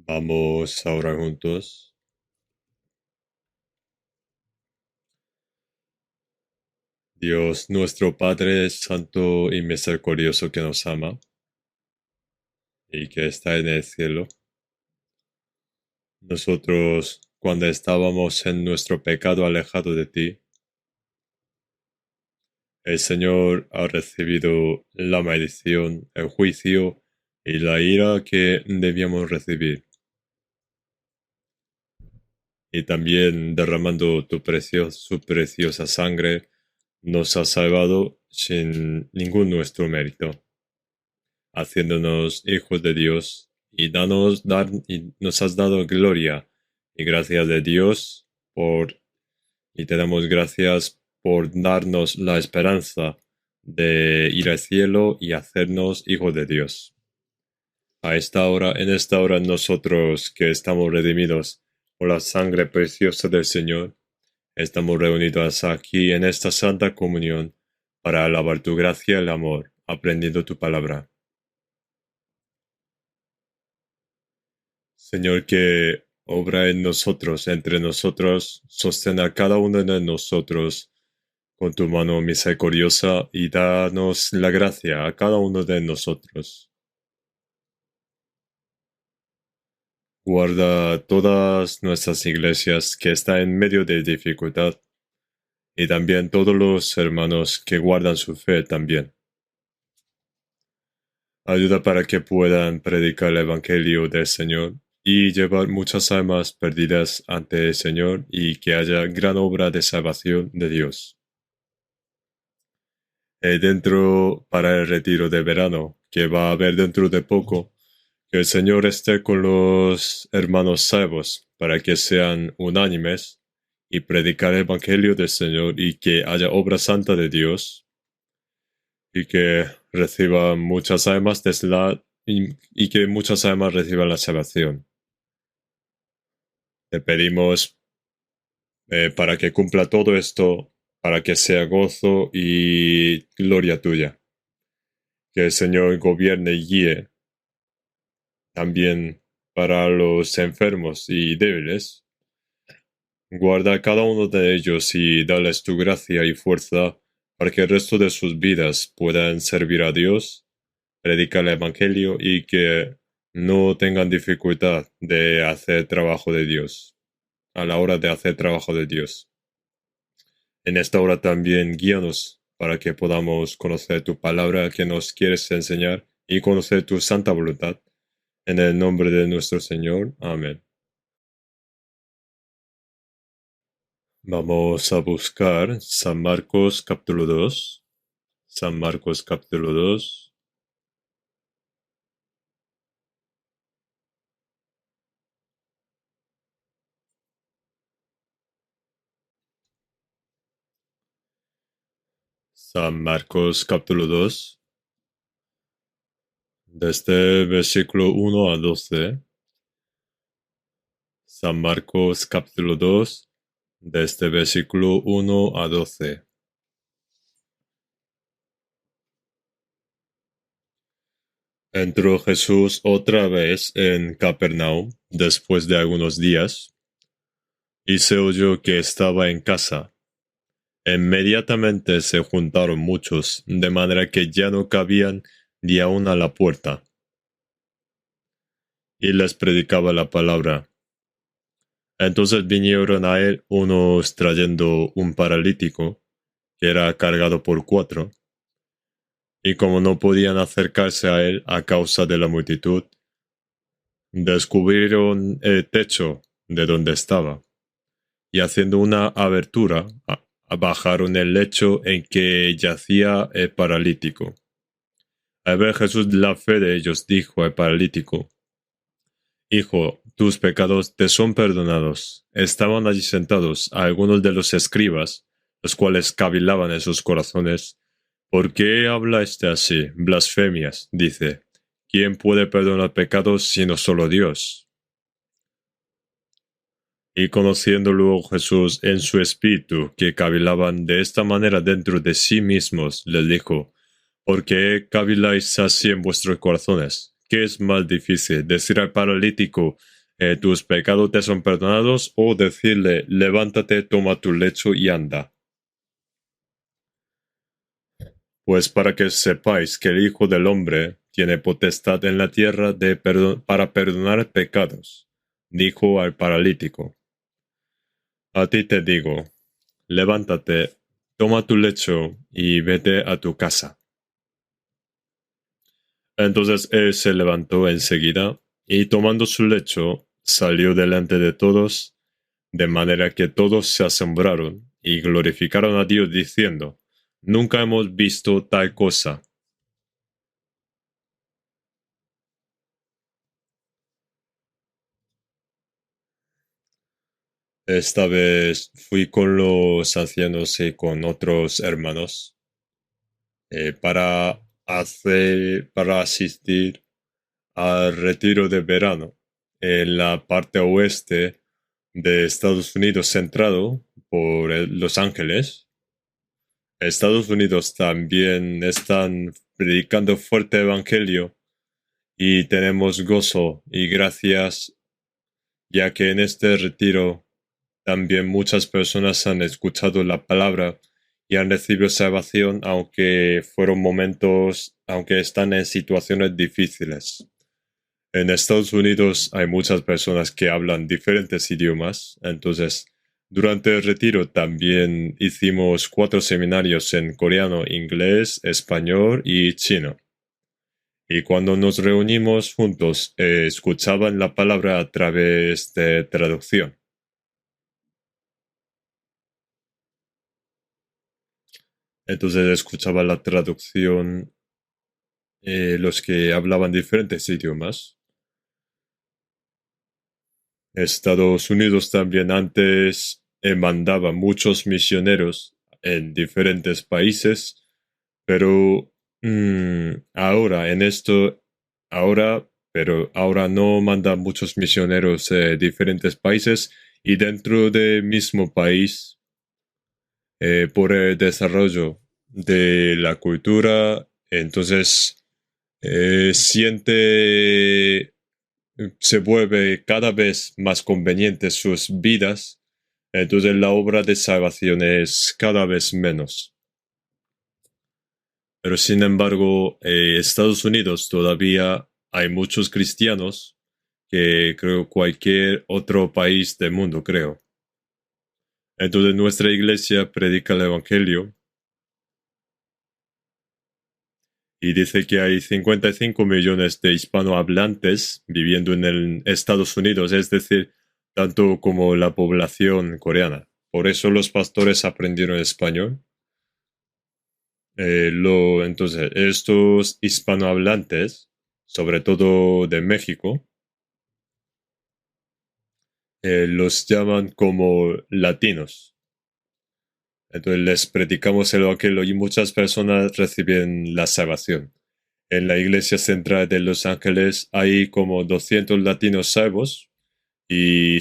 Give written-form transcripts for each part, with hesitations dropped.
Vamos a orar juntos. Dios nuestro Padre Santo y misericordioso que nos ama y que está en el cielo. Nosotros, cuando estábamos en nuestro pecado alejado de ti, el Señor ha recibido la maldición, el juicio y la ira que debíamos recibir. Y también derramando su preciosa sangre, nos ha salvado sin ningún nuestro mérito, haciéndonos hijos de Dios y nos has dado gloria y gracias de Dios y te damos gracias por darnos la esperanza de ir al cielo y hacernos hijos de Dios. En esta hora nosotros que estamos redimidos por la sangre preciosa del Señor, estamos reunidos aquí en esta santa comunión para alabar tu gracia y el amor, aprendiendo tu palabra. Señor, que obra en nosotros, entre nosotros, sostén a cada uno de nosotros con tu mano misericordiosa y danos la gracia a cada uno de nosotros. Guarda todas nuestras iglesias que están en medio de dificultad y también todos los hermanos que guardan su fe también. Ayuda para que puedan predicar el Evangelio del Señor y llevar muchas almas perdidas ante el Señor y que haya gran obra de salvación de Dios. Dentro para el retiro de verano, que va a haber dentro de poco, que el Señor esté con los hermanos salvos para que sean unánimes y predicar el Evangelio del Señor y que haya obra santa de Dios y que reciban muchas almas y que muchas almas reciban la salvación. Te pedimos para que cumpla todo esto, para que sea gozo y gloria tuya. Que el Señor gobierne y guíe también para los enfermos y débiles. Guarda a cada uno de ellos y dales tu gracia y fuerza para que el resto de sus vidas puedan servir a Dios, predicar el Evangelio y que no tengan dificultad de hacer trabajo de Dios, a la hora de hacer trabajo de Dios. En esta hora también guíanos para que podamos conocer tu palabra que nos quieres enseñar y conocer tu santa voluntad. En el nombre de nuestro Señor. Amén. Vamos a buscar San Marcos capítulo 2. San Marcos capítulo 2. San Marcos capítulo 2. Desde versículo 1 a 12. San Marcos capítulo 2. Desde versículo 1 a 12. Entró Jesús otra vez en Capernaum después de algunos días, y se oyó que estaba en casa. Inmediatamente se juntaron muchos, de manera que ya no cabían ni aun a la puerta, y les predicaba la palabra. Entonces vinieron a él unos trayendo un paralítico, que era cargado por 4, y como no podían acercarse a él a causa de la multitud, descubrieron el techo de donde estaba, y haciendo una abertura, bajaron el lecho en que yacía el paralítico. Al ver Jesús la fe de ellos, dijo al paralítico: Hijo, tus pecados te son perdonados. Estaban allí sentados algunos de los escribas, los cuales cavilaban en sus corazones. ¿Por qué habla así? Blasfemias, dice. ¿Quién puede perdonar pecados sino solo Dios? Y conociendo luego Jesús en su espíritu que cavilaban de esta manera dentro de sí mismos, les dijo: ¿Por qué caviláis así en vuestros corazones? ¿qué es más difícil? ¿Decir al paralítico, tus pecados te son perdonados? ¿O decirle, levántate, toma tu lecho y anda? Pues para que sepáis que el Hijo del Hombre tiene potestad en la tierra para perdonar pecados, dijo al paralítico. A ti te digo, levántate, toma tu lecho y vete a tu casa. Entonces él se levantó enseguida y tomando su lecho salió delante de todos, de manera que todos se asombraron y glorificaron a Dios diciendo, nunca hemos visto tal cosa. Esta vez fui con los ancianos y con otros hermanos para asistir al retiro de verano en la parte oeste de Estados Unidos, centrado por Los Ángeles. Estados Unidos también están predicando fuerte evangelio y tenemos gozo y gracias, ya que en este retiro también muchas personas han escuchado la palabra y han recibido salvación, aunque están en situaciones difíciles. En Estados Unidos hay muchas personas que hablan diferentes idiomas, entonces durante el retiro también hicimos 4 seminarios en coreano, inglés, español y chino. Y cuando nos reunimos juntos, escuchaban la palabra a través de traducción. Entonces escuchaba la traducción, los que hablaban diferentes idiomas. Estados Unidos también antes mandaba muchos misioneros en diferentes países, pero ahora no manda muchos misioneros a diferentes países y dentro del mismo país, por el desarrollo de la cultura, entonces se vuelve cada vez más conveniente sus vidas, entonces la obra de salvación es cada vez menos. Pero sin embargo, Estados Unidos todavía hay muchos cristianos que creo cualquier otro país del mundo, creo. Entonces nuestra iglesia predica el Evangelio y dice que hay 55 millones de hispanohablantes viviendo en Estados Unidos, es decir, tanto como la población coreana. Por eso los pastores aprendieron español. Entonces, estos hispanohablantes, sobre todo de México, los llaman como latinos. Entonces les predicamos el evangelio y muchas personas reciben la salvación. En la iglesia central de Los Ángeles hay como 200 latinos salvos y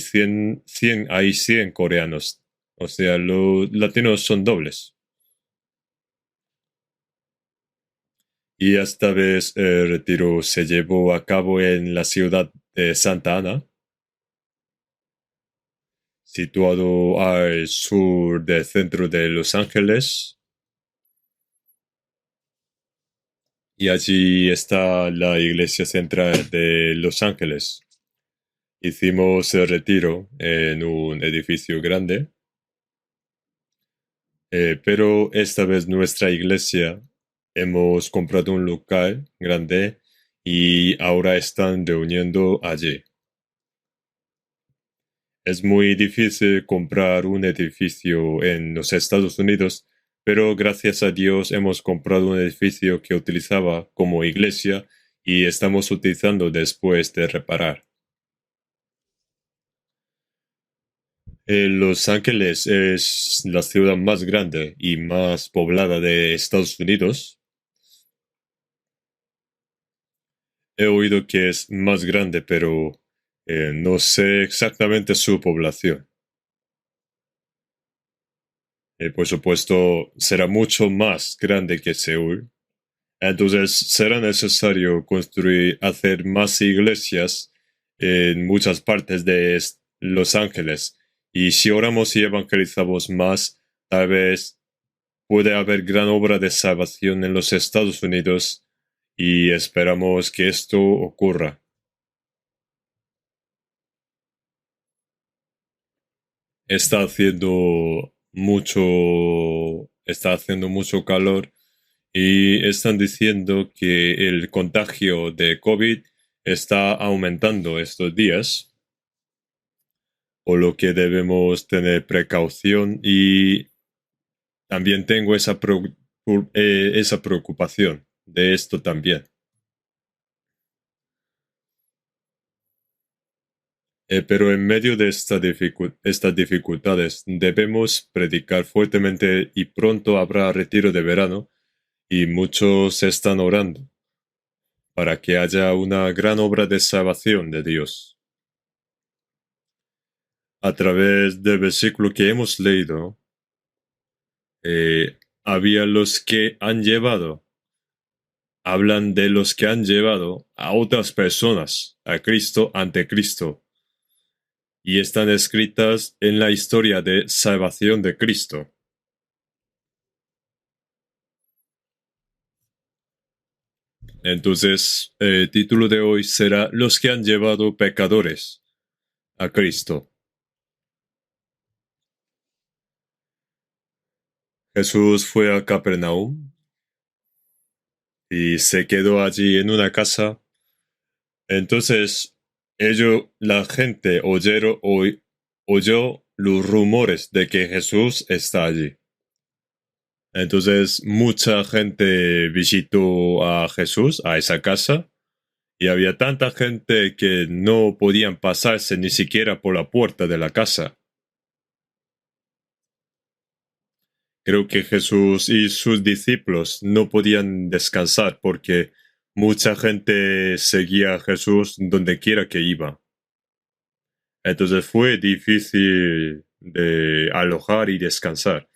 hay 100 coreanos. O sea, los latinos son dobles. Y esta vez el retiro se llevó a cabo en la ciudad de Santa Ana, situado al sur del centro de Los Ángeles. Y allí está la iglesia central de Los Ángeles. Hicimos el retiro en un edificio grande, pero esta vez nuestra iglesia hemos comprado un local grande y ahora están reuniendo allí. Es muy difícil comprar un edificio en los Estados Unidos, pero gracias a Dios hemos comprado un edificio que utilizaba como iglesia y estamos utilizando después de reparar. Los Ángeles es la ciudad más grande y más poblada de Estados Unidos. He oído que es más grande, pero no sé exactamente su población. Por supuesto, será mucho más grande que Seúl, Entonces será necesario hacer más iglesias en muchas partes de Los Ángeles. Y si oramos y evangelizamos más, tal vez puede haber gran obra de salvación en los Estados Unidos y esperamos que esto ocurra. Está haciendo mucho calor y están diciendo que el contagio de COVID está aumentando estos días, por lo que debemos tener precaución y también tengo esa preocupación de esto también. Pero en medio de estas dificultades debemos predicar fuertemente y pronto habrá retiro de verano y muchos están orando para que haya una gran obra de salvación de Dios. A través del versículo que hemos leído, había los que han llevado, hablan de los que han llevado a otras personas a Cristo ante Cristo y están escritas en la historia de salvación de Cristo. Entonces, el título de hoy será Los que han llevado pecadores a Cristo. Jesús fue a Capernaum y se quedó allí en una casa. Entonces, la gente oyó los rumores de que Jesús está allí. Entonces, mucha gente visitó a Jesús, a esa casa, y había tanta gente que no podían pasarse ni siquiera por la puerta de la casa. Creo que Jesús y sus discípulos no podían descansar porque mucha gente seguía a Jesús donde quiera que iba. Entonces fue difícil de alojar y descansar.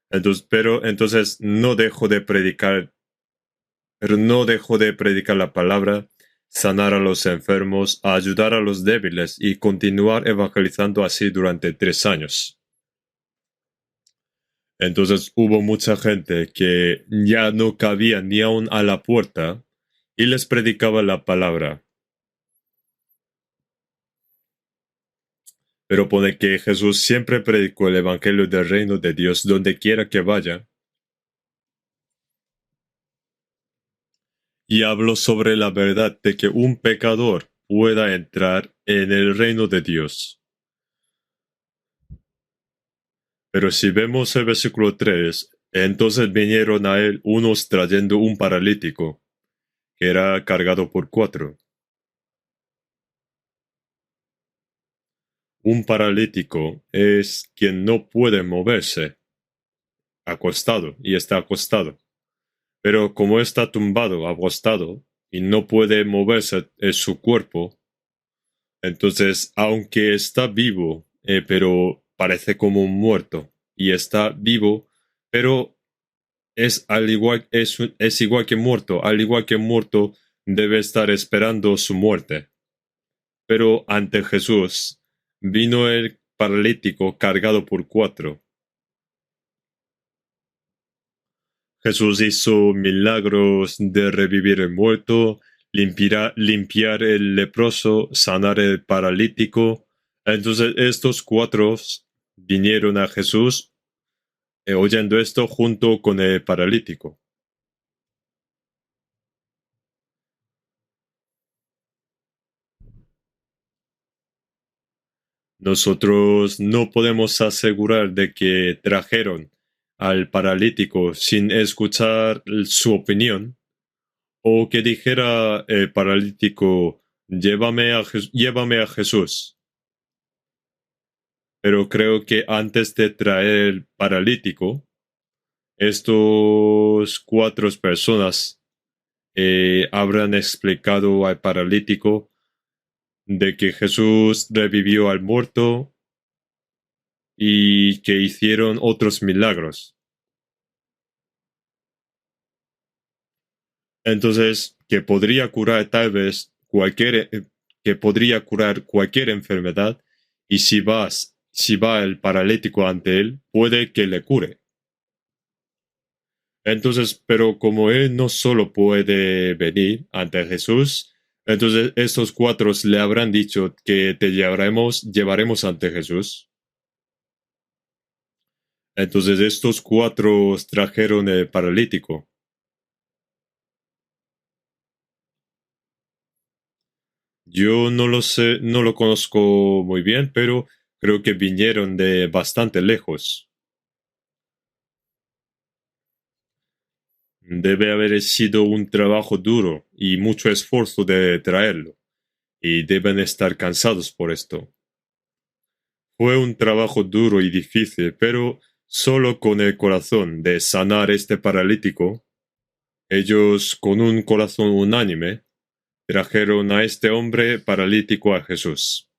Entonces no dejó de predicar la palabra, sanar a los enfermos, ayudar a los débiles y continuar evangelizando así durante 3 años. Entonces hubo mucha gente que ya no cabía ni aún a la puerta y les predicaba la palabra. Pero pone que Jesús siempre predicó el Evangelio del Reino de Dios donde quiera que vaya. Y habló sobre la verdad de que un pecador pueda entrar en el reino de Dios. Pero si vemos el versículo 3, entonces vinieron a él unos trayendo un paralítico, que era cargado por 4. Un paralítico es quien no puede moverse, acostado, y está acostado. Pero como está tumbado, acostado, y no puede moverse en su cuerpo, entonces, aunque está vivo, pero parece como un muerto, y está vivo, pero es igual que muerto, al igual que muerto debe estar esperando su muerte. Pero ante Jesús vino el paralítico cargado por 4. Jesús hizo milagros de revivir el muerto, limpiar el leproso, sanar el paralítico. Entonces estos 4 vinieron a Jesús oyendo esto junto con el paralítico. Nosotros no podemos asegurar de que trajeron al paralítico sin escuchar su opinión o que dijera el paralítico, llévame a Jesús. Pero creo que antes de traer el paralítico, estos 4 personas habrán explicado al paralítico de que Jesús revivió al muerto y que hicieron otros milagros. Entonces, que podría curar tal vez que podría curar cualquier enfermedad, y si va el paralítico ante él, puede que le cure. Entonces, pero como él no solo puede venir ante Jesús, entonces estos cuatro le habrán dicho que te llevaremos ante Jesús. Entonces estos cuatro trajeron el paralítico. Yo no lo sé, no lo conozco muy bien, pero creo que vinieron de bastante lejos. Debe haber sido un trabajo duro y mucho esfuerzo de traerlo, y deben estar cansados por esto. Fue un trabajo duro y difícil, pero solo con el corazón de sanar este paralítico, ellos con un corazón unánime trajeron a este hombre paralítico a Jesús.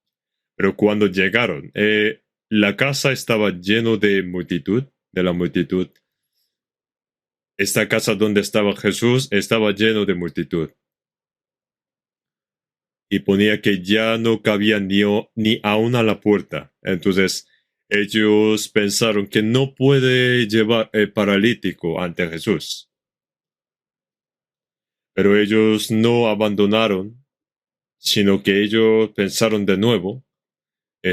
Pero cuando llegaron, la casa estaba lleno de la multitud. Esta casa donde estaba Jesús estaba lleno de multitud. Y ponía que ya no cabía ni aún a la puerta. Entonces, ellos pensaron que no puede llevar el paralítico ante Jesús. Pero ellos no abandonaron, sino que ellos pensaron de nuevo,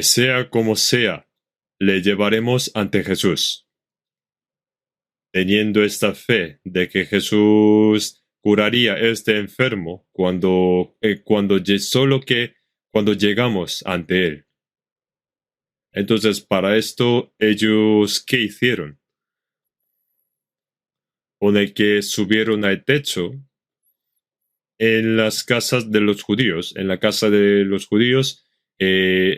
sea como sea, le llevaremos ante Jesús. Teniendo esta fe de que Jesús curaría a este enfermo cuando llegamos ante él. Entonces, para esto, ellos, ¿qué hicieron? Pone que subieron al techo en las casas de los judíos. En la casa de los judíos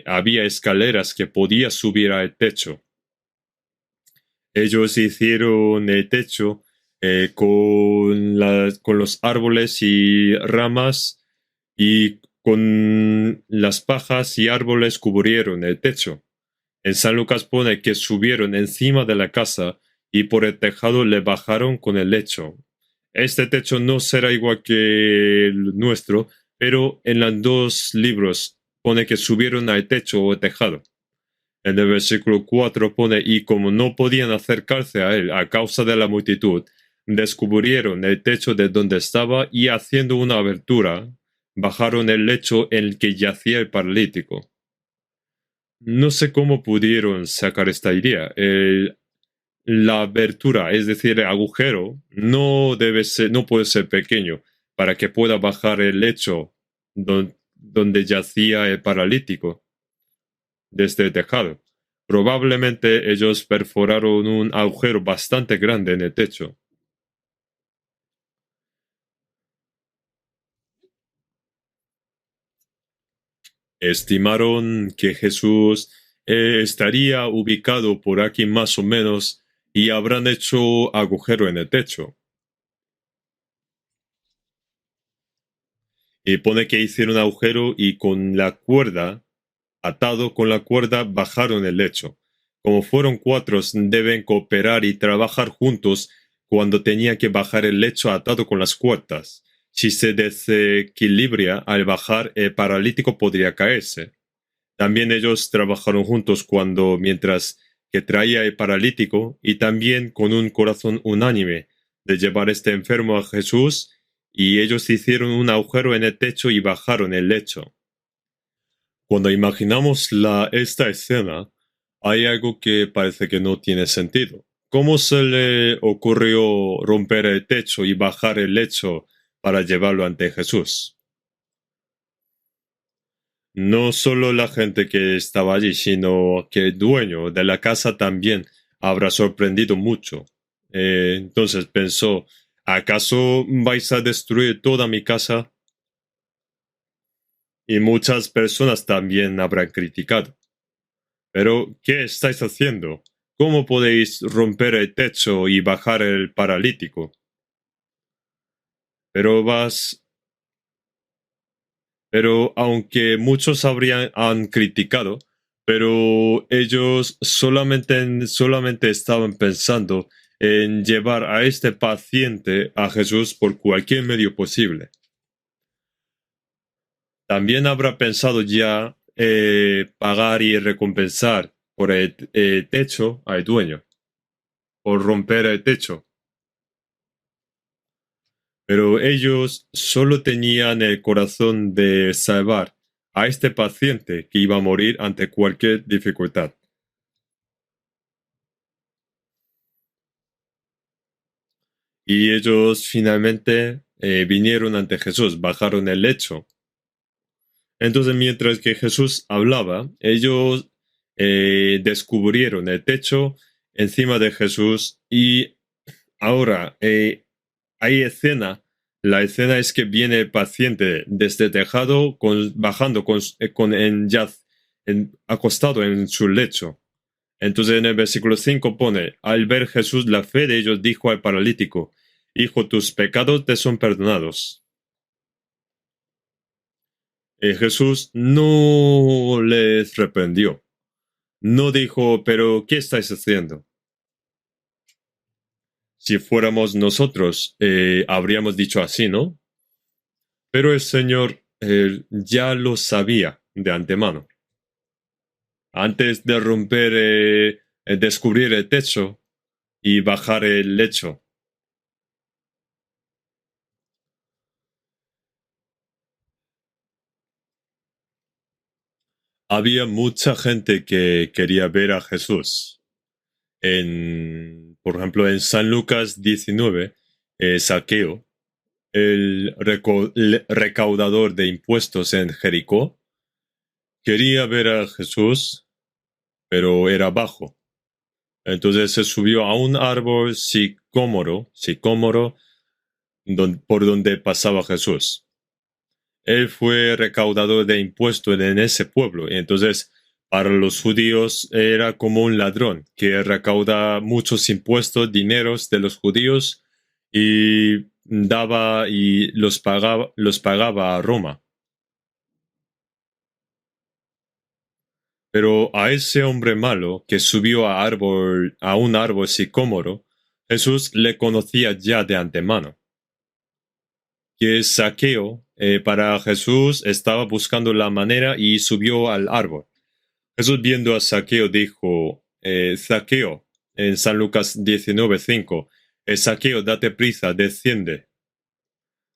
había escaleras que podía subir al techo. Ellos hicieron el techo con los árboles y ramas, y con las pajas y árboles cubrieron el techo. En San Lucas pone que subieron encima de la casa y por el tejado le bajaron con el lecho. Este techo no será igual que el nuestro, pero en los dos libros pone que subieron al techo o tejado. En el versículo 4 pone, y como no podían acercarse a él a causa de la multitud, descubrieron el techo de donde estaba y haciendo una abertura, bajaron el lecho en el que yacía el paralítico. No sé cómo pudieron sacar esta idea. La abertura, es decir, el agujero, no puede ser pequeño para que pueda bajar el lecho donde yacía el paralítico desde el tejado. Probablemente ellos perforaron un agujero bastante grande en el techo. Estimaron que Jesús estaría ubicado por aquí más o menos, y habrán hecho agujero en el techo. Y pone que hicieron agujero y atado con la cuerda, bajaron el lecho. Como fueron cuatro, deben cooperar y trabajar juntos cuando tenía que bajar el lecho atado con las cuerdas. Si se desequilibra al bajar, el paralítico podría caerse. También ellos trabajaron juntos mientras que traía el paralítico, y también con un corazón unánime de llevar este enfermo a Jesús, y ellos hicieron un agujero en el techo y bajaron el lecho. Cuando imaginamos esta escena, hay algo que parece que no tiene sentido. ¿Cómo se le ocurrió romper el techo y bajar el lecho para llevarlo ante Jesús? No solo la gente que estaba allí, sino que el dueño de la casa también habrá sorprendido mucho. Entonces pensó, ¿acaso vais a destruir toda mi casa? Y muchas personas también habrán criticado. Pero, ¿qué estáis haciendo? ¿Cómo podéis romper el techo y bajar el paralítico? Pero aunque muchos han criticado, pero ellos solamente estaban pensando en llevar a este paciente a Jesús por cualquier medio posible. También habrá pensado ya pagar y recompensar por el techo al dueño, por romper el techo. Pero ellos solo tenían el corazón de salvar a este paciente que iba a morir ante cualquier dificultad. Y ellos finalmente vinieron ante Jesús, bajaron el lecho. Entonces, mientras que Jesús hablaba, ellos descubrieron el techo encima de Jesús y ahora hay escena. La escena es que viene el paciente desde el tejado bajando acostado en su lecho. Entonces en el versículo 5 pone, al ver Jesús la fe de ellos, dijo al paralítico, Hijo, tus pecados te son perdonados. Jesús no les reprendió. No dijo, pero ¿qué estáis haciendo? Si fuéramos nosotros, habríamos dicho así, ¿no? Pero el Señor ya lo sabía de antemano. Antes de descubrir el techo y bajar el lecho. Había mucha gente que quería ver a Jesús. Por ejemplo, en San Lucas 19, Saqueo, el recaudador de impuestos en Jericó, quería ver a Jesús, pero era bajo. Entonces se subió a un árbol sicómoro, por donde pasaba Jesús. Él fue recaudador de impuestos en ese pueblo. Y entonces, para los judíos era como un ladrón que recauda muchos impuestos, dineros de los judíos y daba y los pagaba a Roma. Pero a ese hombre malo que subió a un árbol sicómoro, Jesús le conocía ya de antemano. Que Saqueo, para Jesús, estaba buscando la manera y subió al árbol. Jesús viendo a Saqueo dijo, Saqueo, en San Lucas 19:5, Saqueo, date prisa, desciende.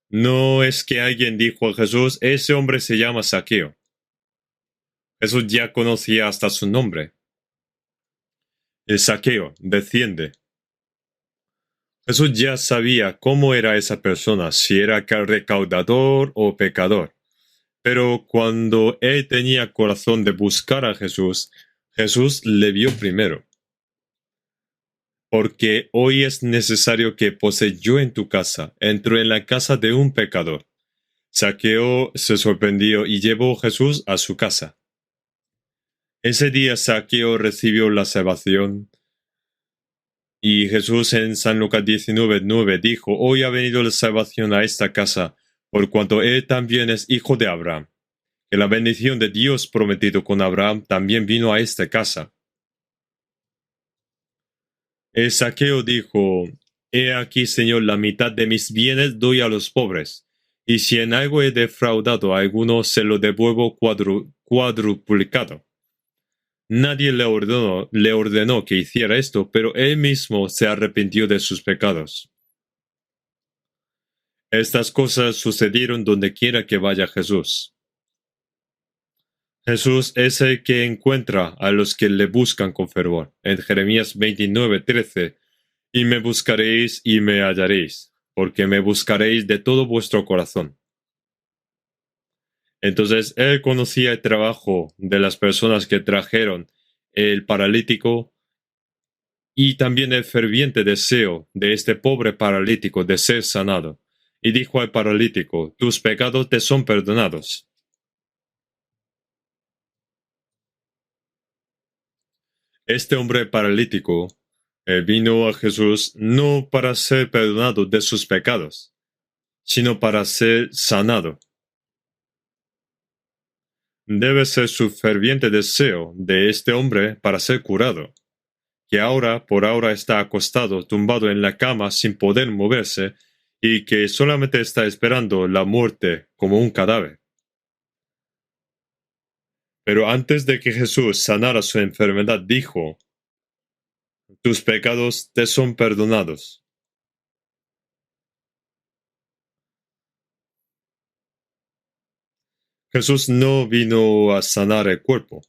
No es que alguien dijo a Jesús, ese hombre se llama Saqueo. Jesús ya conocía hasta su nombre. El Saqueo, desciende. Jesús ya sabía cómo era esa persona, si era recaudador o pecador. Pero cuando él tenía corazón de buscar a Jesús, Jesús le vio primero. Porque hoy es necesario que pose yo en tu casa, entro en la casa de un pecador. Saqueo se sorprendió y llevó a Jesús a su casa. Ese día Saqueo recibió la salvación. Y Jesús en San Lucas 19:9 dijo, hoy ha venido la salvación a esta casa, por cuanto él también es hijo de Abraham. Que la bendición de Dios prometido con Abraham también vino a esta casa. El Saqueo dijo, he aquí, Señor, la mitad de mis bienes doy a los pobres, y si en algo he defraudado a alguno, se lo devuelvo cuadruplicado. Nadie le ordenó que hiciera esto, pero él mismo se arrepintió de sus pecados. Estas cosas sucedieron donde quiera que vaya Jesús. Jesús es el que encuentra a los que le buscan con fervor. En Jeremías 29:13, y me buscaréis y me hallaréis, porque me buscaréis de todo vuestro corazón. Entonces él conocía el trabajo de las personas que trajeron el paralítico y también el ferviente deseo de este pobre paralítico de ser sanado. Y dijo al paralítico, tus pecados te son perdonados. Este hombre paralítico vino a Jesús no para ser perdonado de sus pecados, sino para ser sanado. Debe ser su ferviente deseo de este hombre para ser curado. que por ahora está acostado, tumbado en la cama sin poder moverse, y que solamente está esperando la muerte como un cadáver. Pero antes de que Jesús sanara su enfermedad, dijo: tus pecados te son perdonados. Jesús no vino a sanar el cuerpo.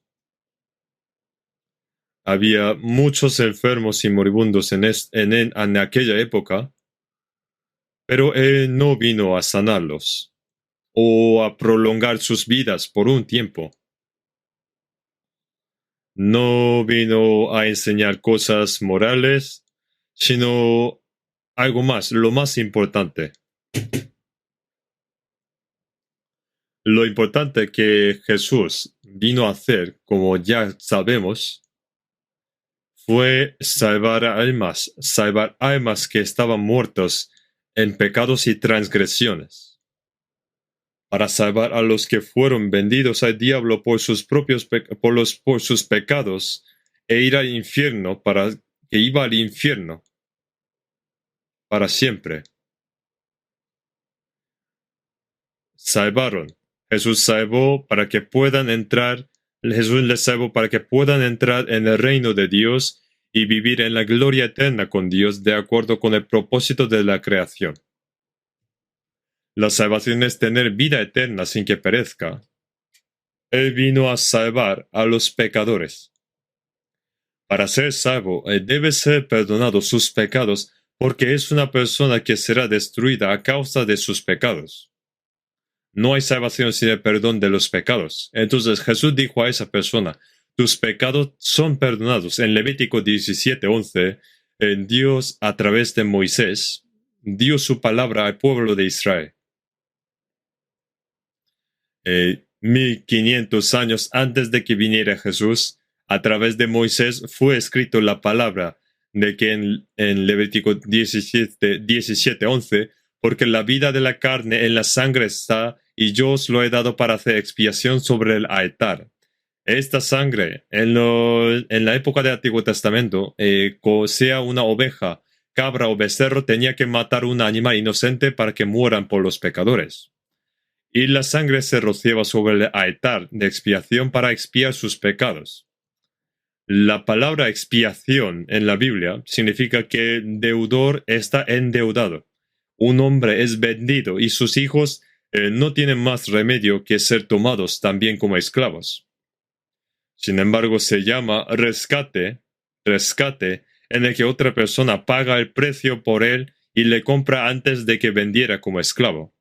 Había muchos enfermos y moribundos en aquella época, pero Él no vino a sanarlos o a prolongar sus vidas por un tiempo. No vino a enseñar cosas morales, sino algo más, lo más importante. Lo importante que Jesús vino a hacer, como ya sabemos, fue salvar almas que estaban muertas en pecados y transgresiones, para salvar a los que fueron vendidos al diablo por sus pecados e ir al infierno iba al infierno para siempre. Salvaron. Jesús les salvó para que puedan entrar en el reino de Dios y vivir en la gloria eterna con Dios de acuerdo con el propósito de la creación. La salvación es tener vida eterna sin que perezca. Él vino a salvar a los pecadores. Para ser salvo, debe ser perdonado sus pecados porque es una persona que será destruida a causa de sus pecados. No hay salvación sin el perdón de los pecados. Entonces Jesús dijo a esa persona: tus pecados son perdonados. En Levítico 17:11, Dios, a través de Moisés, dio su palabra al pueblo de Israel. 1500 años antes de que viniera Jesús, a través de Moisés fue escrito la palabra de que en Levítico 17:11, porque la vida de la carne en la sangre está, y yo os lo he dado para hacer expiación sobre el altar. Esta sangre, en la época del Antiguo Testamento, sea una oveja, cabra o becerro, tenía que matar un animal inocente para que mueran por los pecadores. Y la sangre se rociaba sobre el altar de expiación para expiar sus pecados. La palabra expiación en la Biblia significa que deudor está endeudado. Un hombre es vendido y sus hijos no tienen más remedio que ser tomados también como esclavos. Sin embargo, se llama rescate, en el que otra persona paga el precio por él y le compra antes de que vendiera como esclavo.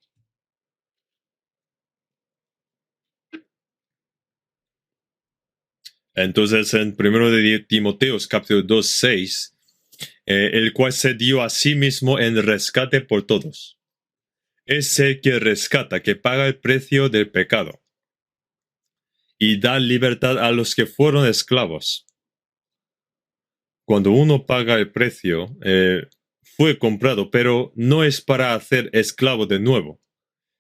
Entonces, en 1 de Timoteos, capítulo 2, 6, el cual se dio a sí mismo en rescate por todos. Es el que rescata, que paga el precio del pecado y da libertad a los que fueron esclavos. Cuando uno paga el precio, fue comprado, pero no es para hacer esclavo de nuevo,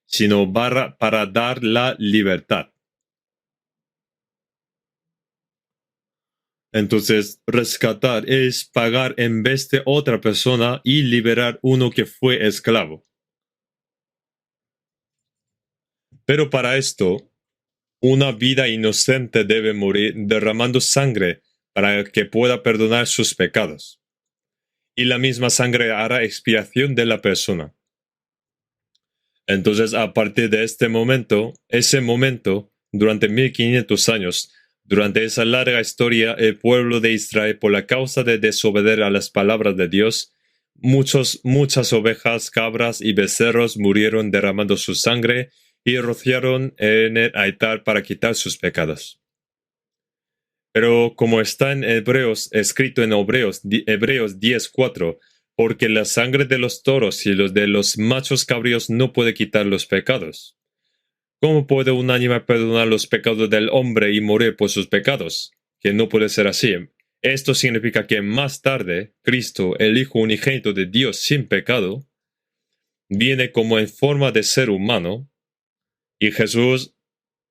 sino para dar la libertad. Entonces, rescatar es pagar en vez de otra persona y liberar uno que fue esclavo. Pero para esto, una vida inocente debe morir derramando sangre para que pueda perdonar sus pecados. Y la misma sangre hará expiación de la persona. Entonces, a partir de ese momento, durante 1500 años, durante esa larga historia, el pueblo de Israel, por la causa de desobedecer a las palabras de Dios, muchas ovejas, cabras y becerros murieron derramando su sangre y rociaron en el altar para quitar sus pecados. Pero como está en escrito en Hebreos 10:4, porque la sangre de los toros y los de los machos cabríos no puede quitar los pecados. ¿Cómo puede un animal perdonar los pecados del hombre y morir por sus pecados? Que no puede ser así. Esto significa que más tarde, Cristo, el Hijo unigénito de Dios sin pecado, viene como en forma de ser humano, y Jesús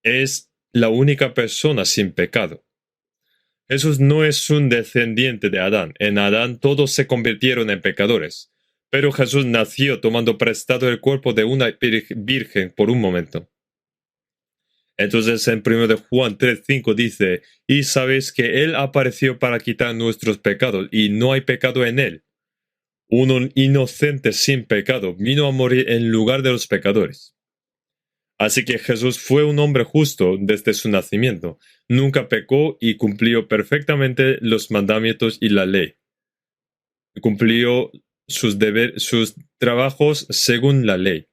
es la única persona sin pecado. Jesús no es un descendiente de Adán. En Adán todos se convirtieron en pecadores. Pero Jesús nació tomando prestado el cuerpo de una virgen por un momento. Entonces en 1 de Juan 3:5 dice, y sabéis que Él apareció para quitar nuestros pecados, y no hay pecado en Él. Un inocente sin pecado vino a morir en lugar de los pecadores. Así que Jesús fue un hombre justo desde su nacimiento. Nunca pecó y cumplió perfectamente los mandamientos y la ley. Cumplió sus trabajos según la ley.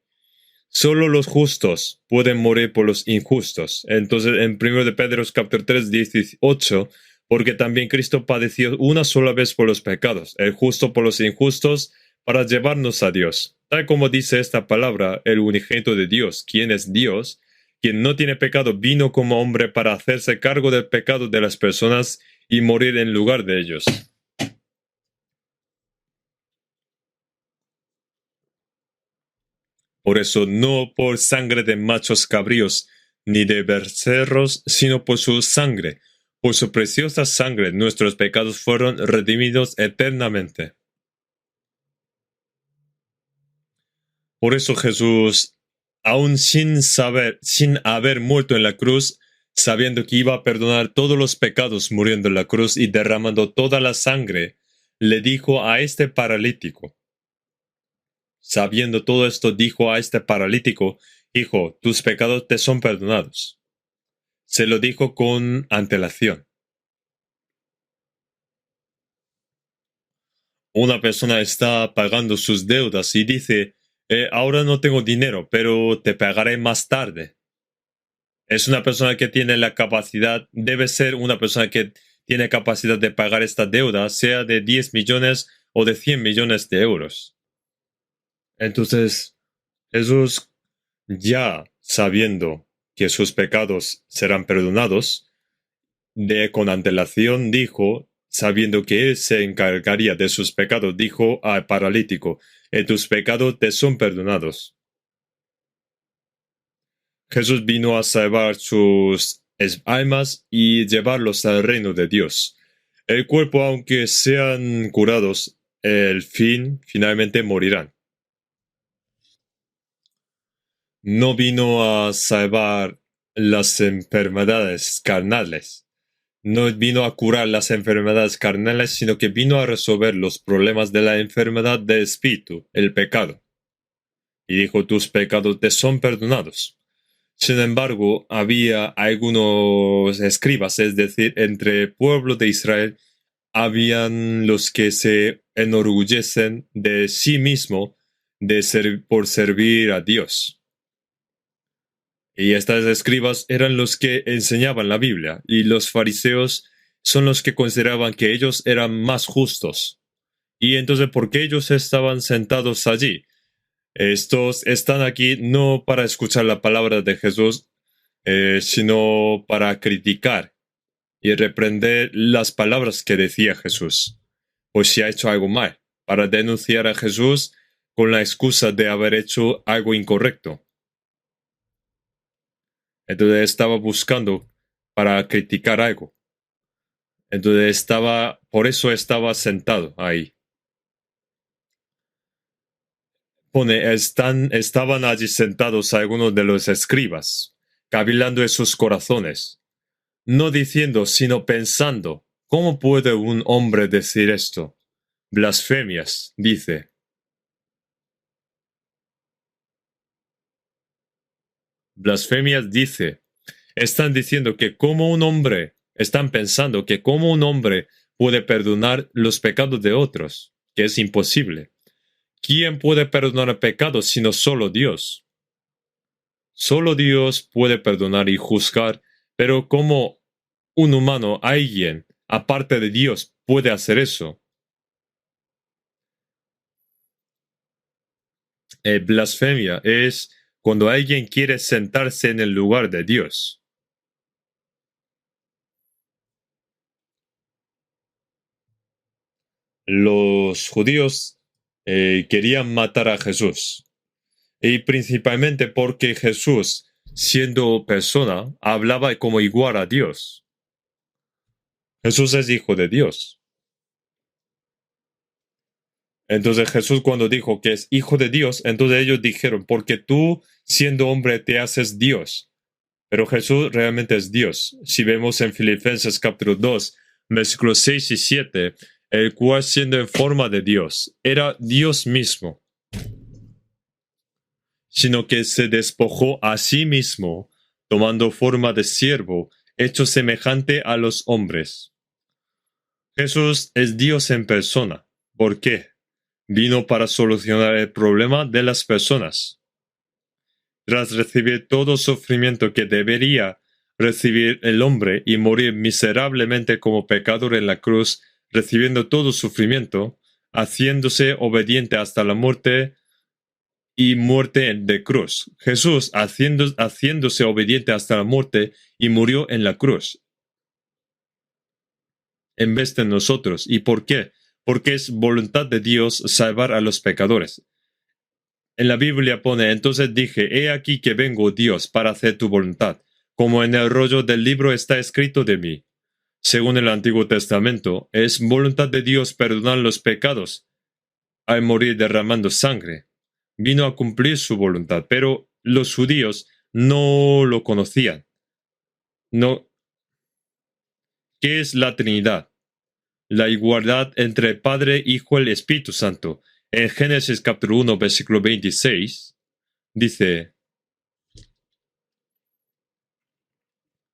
Solo los justos pueden morir por los injustos. Entonces, en 1 de Pedro capítulo 3, 18, porque también Cristo padeció una sola vez por los pecados, el justo por los injustos, para llevarnos a Dios. Tal como dice esta palabra, el unigénito de Dios, quien es Dios, quien no tiene pecado, vino como hombre para hacerse cargo del pecado de las personas y morir en lugar de ellos. Por eso, no por sangre de machos cabríos, ni de becerros, sino por su sangre. Por su preciosa sangre, nuestros pecados fueron redimidos eternamente. Por eso Jesús, aun sin haber muerto en la cruz, sabiendo que iba a perdonar todos los pecados muriendo en la cruz y derramando toda la sangre, le dijo a este paralítico, sabiendo todo esto, dijo a este paralítico, hijo, tus pecados te son perdonados. Se lo dijo con antelación. Una persona está pagando sus deudas y dice, ahora no tengo dinero, pero te pagaré más tarde. Es una persona que tiene la capacidad, debe ser una persona que tiene capacidad de pagar esta deuda, sea de 10 millones o de 100 millones de euros. Entonces, Jesús, ya sabiendo que sus pecados serán perdonados, con antelación dijo, sabiendo que él se encargaría de sus pecados, dijo al paralítico, tus pecados te son perdonados. Jesús vino a salvar sus almas y llevarlos al reino de Dios. El cuerpo, aunque sean curados, finalmente morirán. No vino a salvar las enfermedades carnales. No vino a curar las enfermedades carnales, sino que vino a resolver los problemas de la enfermedad del espíritu, el pecado. Y dijo, tus pecados te son perdonados. Sin embargo, había algunos escribas, es decir, entre el pueblo de Israel, habían los que se enorgullecen de sí mismo por servir a Dios. Y estas escribas eran los que enseñaban la Biblia, y los fariseos son los que consideraban que ellos eran más justos. Y entonces, ¿por qué ellos estaban sentados allí? Estos están aquí no para escuchar la palabra de Jesús, sino para criticar y reprender las palabras que decía Jesús, pues si ha hecho algo mal, para denunciar a Jesús con la excusa de haber hecho algo incorrecto. Entonces estaba buscando para criticar algo. Entonces por eso estaba sentado ahí. Estaban allí sentados algunos de los escribas, cavilando en sus corazones, no diciendo, sino pensando, ¿cómo puede un hombre decir esto? Blasfemias, dice. Blasfemias dice. Están diciendo que están pensando que como un hombre puede perdonar los pecados de otros, que es imposible. ¿Quién puede perdonar pecados sino solo Dios? Solo Dios puede perdonar y juzgar, pero como un humano, alguien, aparte de Dios, puede hacer eso. Blasfemia es cuando alguien quiere sentarse en el lugar de Dios. Los judíos querían matar a Jesús. Y principalmente porque Jesús, siendo persona, hablaba como igual a Dios. Jesús es hijo de Dios. Entonces Jesús cuando dijo que es hijo de Dios, entonces ellos dijeron, porque tú siendo hombre te haces Dios. Pero Jesús realmente es Dios. Si vemos en Filipenses capítulo 2, versículos 6 y 7, el cual siendo en forma de Dios, era Dios mismo, sino que se despojó a sí mismo, tomando forma de siervo, hecho semejante a los hombres. Jesús es Dios en persona. ¿Por qué? Vino para solucionar el problema de las personas. Tras recibir todo sufrimiento que debería recibir el hombre y morir miserablemente como pecador en la cruz, recibiendo todo sufrimiento, haciéndose obediente hasta la muerte y muerte de cruz. Jesús haciéndose obediente hasta la muerte y murió en la cruz en vez de nosotros. ¿Y por qué? Porque es voluntad de Dios salvar a los pecadores. En la Biblia pone, entonces dije, he aquí que vengo, Dios, para hacer tu voluntad, como en el rollo del libro está escrito de mí. Según el Antiguo Testamento, es voluntad de Dios perdonar los pecados al morir derramando sangre. Vino a cumplir su voluntad, pero los judíos no lo conocían. No. ¿Qué es la Trinidad? La igualdad entre el Padre, Hijo y el Espíritu Santo. En Génesis capítulo 1, versículo 26, dice,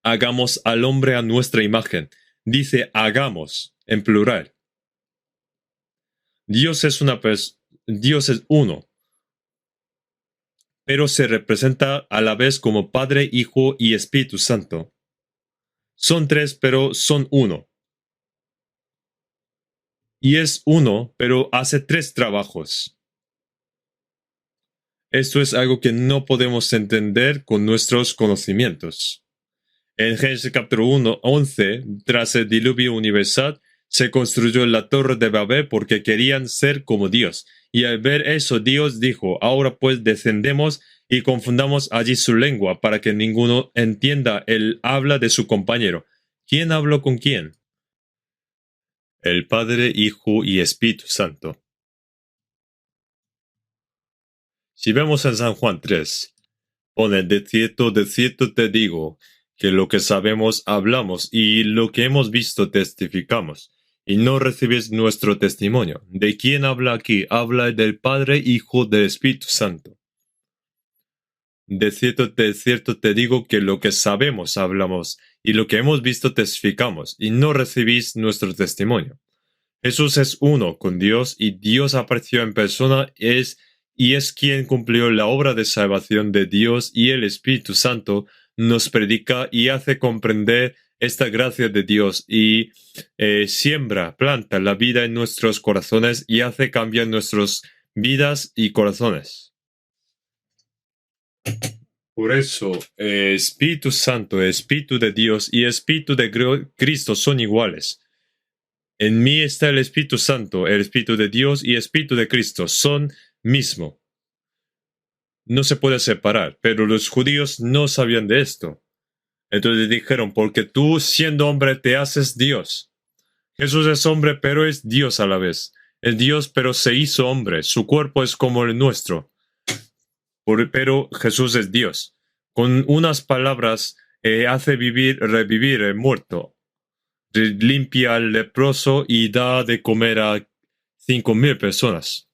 hagamos al hombre a nuestra imagen. Dice hagamos, en plural. Dios es Dios es uno, pero se representa a la vez como Padre, Hijo y Espíritu Santo. Son tres, pero son uno. Y es uno, pero hace tres trabajos. Esto es algo que no podemos entender con nuestros conocimientos. En Génesis capítulo 1, 11, tras el diluvio universal, se construyó la torre de Babel porque querían ser como Dios. Y al ver eso, Dios dijo, ahora pues descendemos y confundamos allí su lengua para que ninguno entienda el habla de su compañero. ¿Quién habló con quién? El Padre, Hijo y Espíritu Santo. Si vemos en San Juan 3, pone, de cierto te digo, que lo que sabemos hablamos y lo que hemos visto testificamos, y no recibes nuestro testimonio. ¿De quién habla aquí? Habla del Padre, Hijo, del Espíritu Santo. De cierto te digo que lo que sabemos hablamos y lo que hemos visto testificamos, y no recibís nuestro testimonio. Jesús es uno con Dios y Dios apareció en persona y es quien cumplió la obra de salvación de Dios, y el Espíritu Santo nos predica y hace comprender esta gracia de Dios y siembra, planta la vida en nuestros corazones y hace cambiar nuestras vidas y corazones. Por eso, Espíritu Santo, Espíritu de Dios y Espíritu de Cristo son iguales. En mí está el Espíritu Santo, el Espíritu de Dios y Espíritu de Cristo son mismo. No se puede separar, pero los judíos no sabían de esto. Entonces dijeron, porque tú siendo hombre te haces Dios. Jesús es hombre, pero es Dios a la vez. Es Dios, pero se hizo hombre. Su cuerpo es como el nuestro. Pero Jesús es Dios. Con unas palabras hace revivir el muerto. Limpia al leproso y da de comer a 5,000 personas.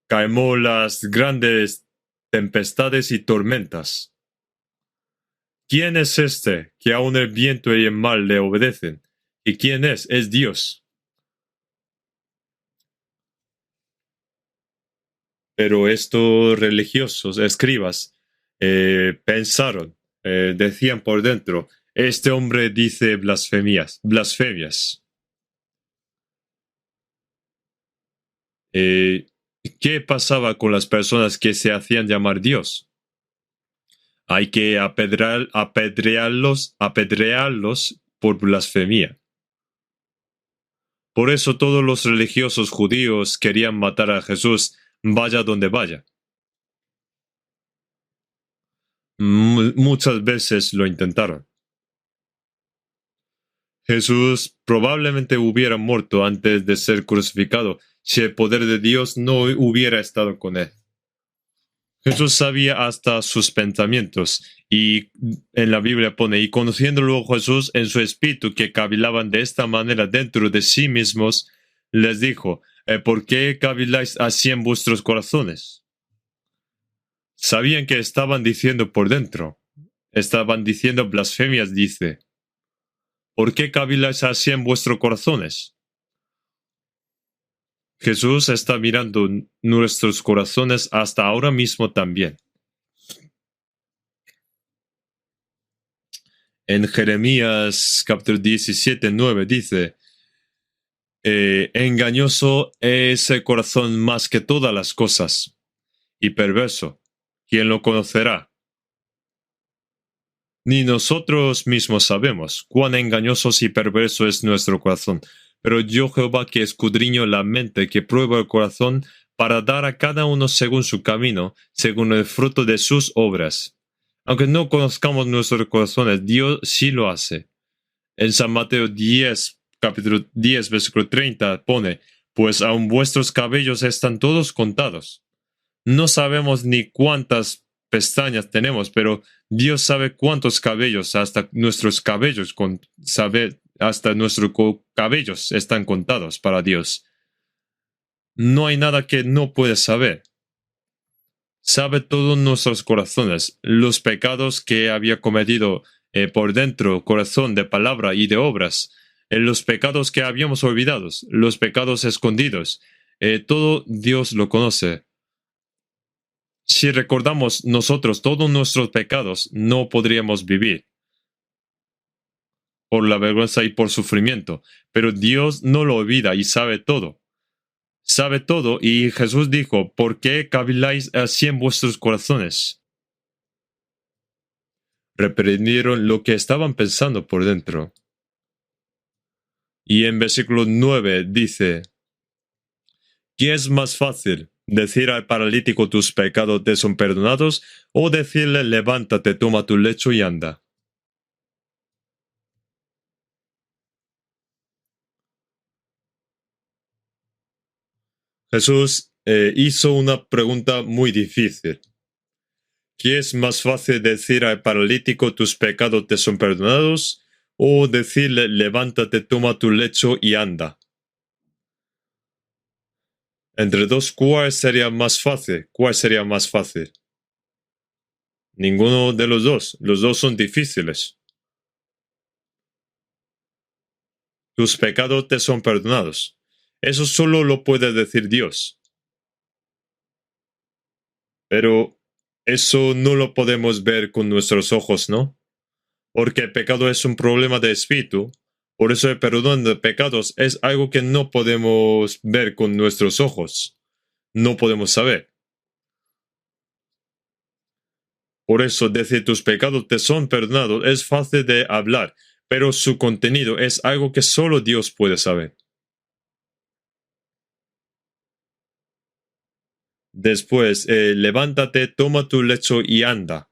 Calmó las grandes tempestades y tormentas. ¿Quién es este que aun el viento y el mar le obedecen? ¿Y quién es? Es Dios. Pero estos religiosos, escribas, pensaron, decían por dentro, este hombre dice blasfemias. ¿Qué pasaba con las personas que se hacían llamar Dios? Hay que apedrearlos por blasfemia. Por eso todos los religiosos judíos querían matar a Jesús, vaya donde vaya. Muchas veces lo intentaron. Jesús probablemente hubiera muerto antes de ser crucificado si el poder de Dios no hubiera estado con él. Jesús sabía hasta sus pensamientos y en la Biblia pone, y conociéndolo Jesús en su espíritu que cavilaban de esta manera dentro de sí mismos, les dijo, ¿por qué caviláis así en vuestros corazones? Sabían que estaban diciendo por dentro, estaban diciendo blasfemias, dice. ¿Por qué caviláis así en vuestros corazones? Jesús está mirando nuestros corazones hasta ahora mismo también. En Jeremías capítulo 17, 9 dice, engañoso es el corazón más que todas las cosas, y perverso, ¿quién lo conocerá? Ni nosotros mismos sabemos cuán engañoso y perverso es nuestro corazón, pero yo Jehová que escudriño la mente, que prueba el corazón, para dar a cada uno según su camino, según el fruto de sus obras. Aunque no conozcamos nuestros corazones, Dios sí lo hace. En San Mateo 10, capítulo 10, versículo 30, pone, pues aun vuestros cabellos están todos contados. No sabemos ni cuántas pestañas tenemos, pero Dios sabe cuántos cabellos, hasta nuestros cabellos, hasta nuestros cabellos están contados para Dios. No hay nada que no puede saber. Sabe todos nuestros corazones, los pecados que había cometido por dentro, corazón, de palabra y de obras, los pecados que habíamos olvidado, los pecados escondidos, todo Dios lo conoce. Si recordamos nosotros todos nuestros pecados, no podríamos vivir por la vergüenza y por sufrimiento, pero Dios no lo olvida y sabe todo. Sabe todo y Jesús dijo, ¿por qué caviláis así en vuestros corazones? Reprendieron lo que estaban pensando por dentro. Y en versículo 9 dice, ¿qué es más fácil? ¿Decir al paralítico tus pecados te son perdonados o decirle levántate, toma tu lecho y anda? Jesús hizo una pregunta muy difícil. ¿Qué es más fácil decir al paralítico tus pecados te son perdonados o decirle levántate, toma tu lecho y anda? Entre dos, ¿cuál sería más fácil? ¿Cuál sería más fácil? Ninguno de los dos son difíciles. Tus pecados te son perdonados. Eso solo lo puede decir Dios. Pero eso no lo podemos ver con nuestros ojos, ¿no? Porque el pecado es un problema de espíritu. Por eso el perdón de pecados es algo que no podemos ver con nuestros ojos. No podemos saber. Por eso decir tus pecados te son perdonados es fácil de hablar, pero su contenido es algo que solo Dios puede saber. Después, levántate, toma tu lecho y anda.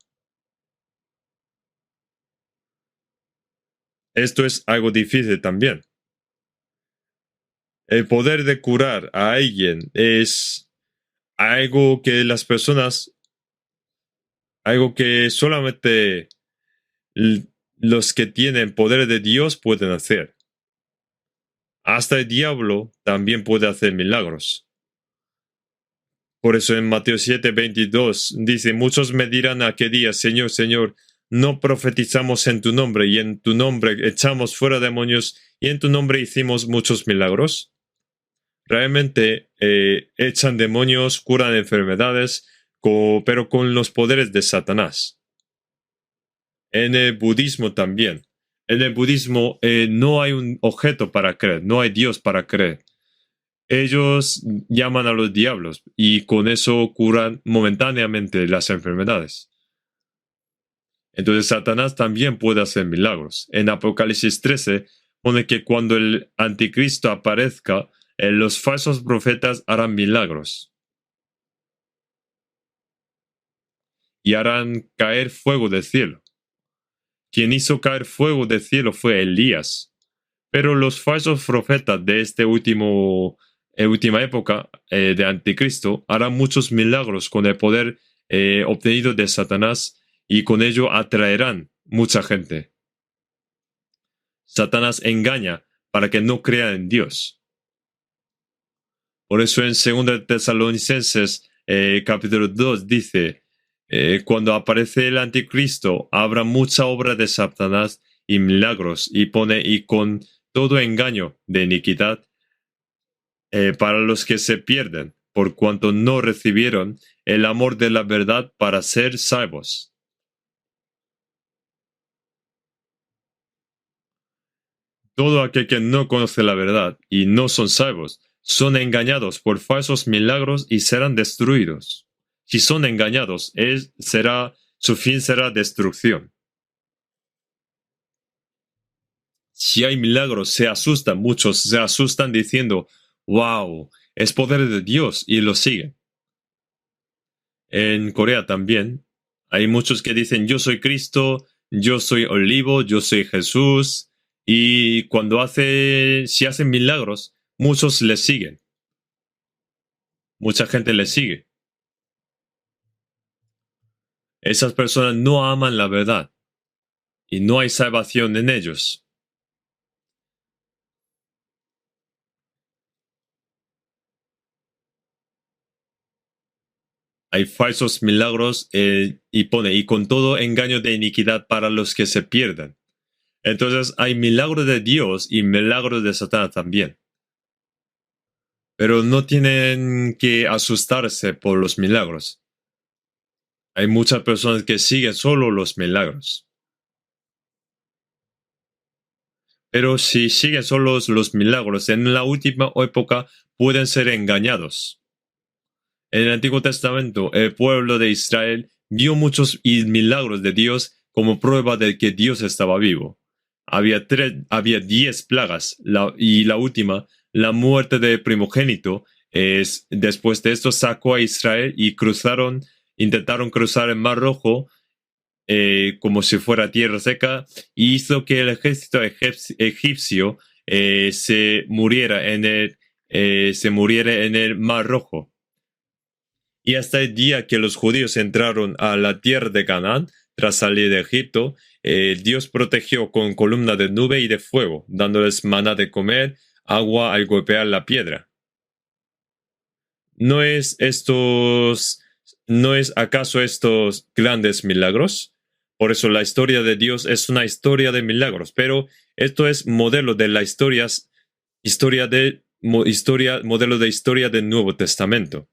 Esto es algo difícil también. El poder de curar a alguien es algo que las personas, algo que solamente los que tienen poder de Dios pueden hacer. Hasta el diablo también puede hacer milagros. Por eso en Mateo 7:22 dice, muchos me dirán aquel día, Señor, Señor, no profetizamos en tu nombre y en tu nombre echamos fuera demonios y en tu nombre hicimos muchos milagros. Realmente echan demonios, curan enfermedades, pero con los poderes de Satanás. En el budismo también. En el budismo no hay un objeto para creer, no hay Dios para creer. Ellos llaman a los diablos y con eso curan momentáneamente las enfermedades. Entonces Satanás también puede hacer milagros. En Apocalipsis 13 pone que cuando el anticristo aparezca, los falsos profetas harán milagros y harán caer fuego del cielo. Quien hizo caer fuego del cielo fue Elías. Pero los falsos profetas de última época de Anticristo harán muchos milagros con el poder obtenido de Satanás y con ello atraerán mucha gente. Satanás engaña para que no crean en Dios. Por eso en 2 Tesalonicenses capítulo 2 dice, cuando aparece el anticristo, habrá mucha obra de Satanás y milagros, y con todo engaño de iniquidad para los que se pierden, por cuanto no recibieron el amor de la verdad para ser salvos. Todo aquel que no conoce la verdad y no son salvos, son engañados por falsos milagros y serán destruidos. Si son engañados, su fin será destrucción. Si hay milagros, muchos se asustan diciendo, wow, es poder de Dios, y lo siguen. En Corea también hay muchos que dicen, yo soy Cristo, yo soy Olivo, yo soy Jesús, y si hacen milagros, muchos les siguen. Mucha gente les sigue. Esas personas no aman la verdad y no hay salvación en ellos. Hay falsos milagros y con todo engaño de iniquidad para los que se pierden. Entonces hay milagros de Dios y milagros de Satanás también. Pero no tienen que asustarse por los milagros. Hay muchas personas que siguen solo los milagros. Pero si siguen solo los milagros, en la última época pueden ser engañados. En el Antiguo Testamento, el pueblo de Israel vio muchos milagros de Dios como prueba de que Dios estaba vivo. Había 10 plagas y la última, la muerte del primogénito, después de esto sacó a Israel y intentaron cruzar el Mar Rojo como si fuera tierra seca, y hizo que el ejército egipcio se muriera en el Mar Rojo. Y hasta el día que los judíos entraron a la tierra de Canaán, tras salir de Egipto, Dios protegió con columna de nube y de fuego, dándoles maná de comer, agua al golpear la piedra. ¿No es acaso estos grandes milagros? Por eso la historia de Dios es una historia de milagros, pero esto es modelo de la modelo de historia del Nuevo Testamento.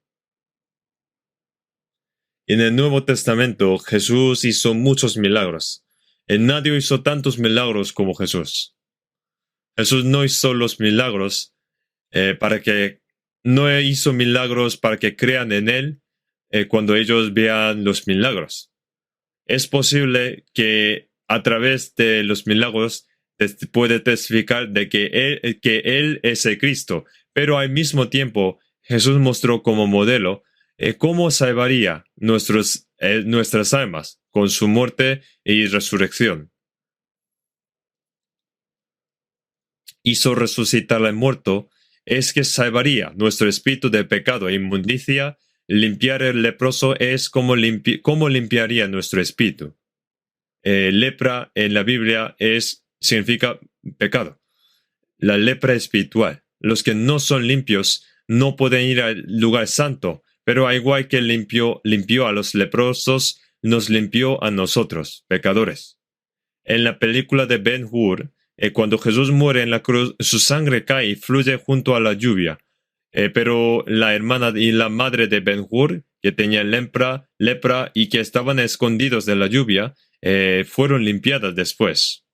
En el Nuevo Testamento, Jesús hizo muchos milagros. Nadie hizo tantos milagros como Jesús. Jesús no hizo los milagros no hizo milagros para que crean en Él cuando ellos vean los milagros. Es posible que a través de los milagros puede testificar de que él es el Cristo, pero al mismo tiempo Jesús mostró como modelo cómo salvaría nuestras almas con su muerte y resurrección. Hizo resucitar al muerto, es que salvaría nuestro espíritu de pecado e inmundicia. Limpiar el leproso es como limpiaría nuestro espíritu. Lepra en la Biblia significa pecado. La lepra espiritual. Los que no son limpios no pueden ir al lugar santo, pero al igual que limpió a los leprosos, nos limpió a nosotros, pecadores. En la película de Ben-Hur, cuando Jesús muere en la cruz, su sangre cae y fluye junto a la lluvia. Pero la hermana y la madre de Ben-Hur, que tenían lepra y que estaban escondidos de la lluvia, fueron limpiadas después.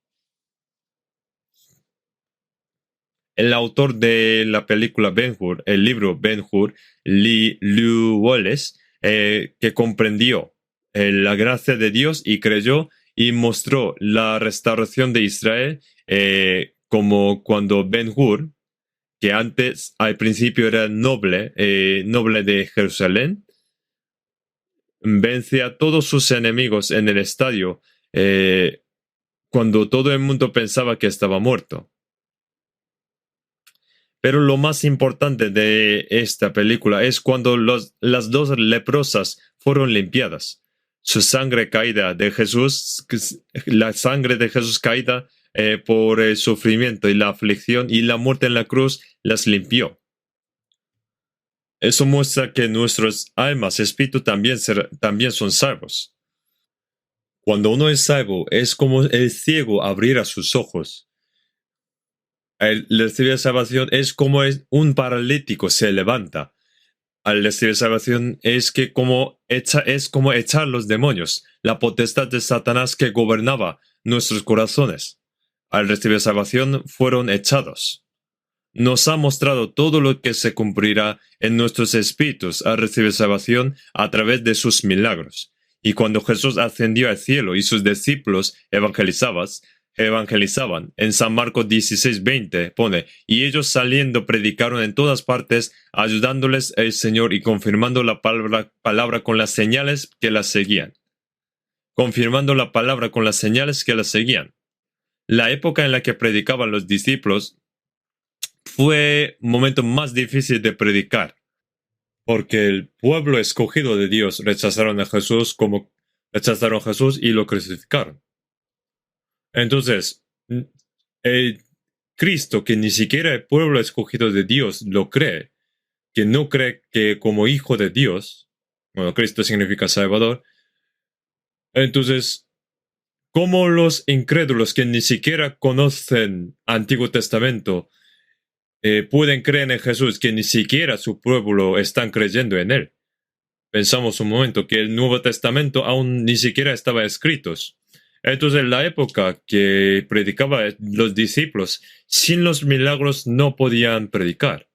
El autor de la película Ben-Hur, el libro Ben-Hur, Lew Wallace, que comprendió la gracia de Dios y creyó y mostró la restauración de Israel como cuando Ben-Hur, que antes al principio era noble de Jerusalén, vence a todos sus enemigos en el estadio cuando todo el mundo pensaba que estaba muerto. Pero lo más importante de esta película es cuando las dos leprosas fueron limpiadas. Su sangre caída de Jesús, la sangre de Jesús caída por el sufrimiento y la aflicción y la muerte en la cruz, las limpió. Eso muestra que nuestras almas, espíritu también son salvos. Cuando uno es salvo, es como el ciego abriera sus ojos. Al recibir salvación es como un paralítico se levanta. Al recibir salvación es como echar los demonios, la potestad de Satanás que gobernaba nuestros corazones. Al recibir salvación fueron echados. Nos ha mostrado todo lo que se cumplirá en nuestros espíritus al recibir salvación a través de sus milagros. Y cuando Jesús ascendió al cielo y sus discípulos evangelizaban, en San Marcos 16:20 pone, y ellos saliendo predicaron en todas partes, ayudándoles el Señor y confirmando la palabra con las señales que las seguían. Confirmando la palabra con las señales que las seguían. La época en la que predicaban los discípulos fue un momento más difícil de predicar, porque el pueblo escogido de Dios rechazaron a Jesús y lo crucificaron. Entonces, el Cristo, que ni siquiera el pueblo escogido de Dios lo cree, que no cree que como hijo de Dios, bueno, Cristo significa Salvador, entonces, ¿cómo los incrédulos que ni siquiera conocen Antiguo Testamento pueden creer en Jesús, que ni siquiera su pueblo están creyendo en él? Pensamos un momento que el Nuevo Testamento aún ni siquiera estaba escrito. Entonces, en la época que predicaban los discípulos, sin los milagros no podían predicar.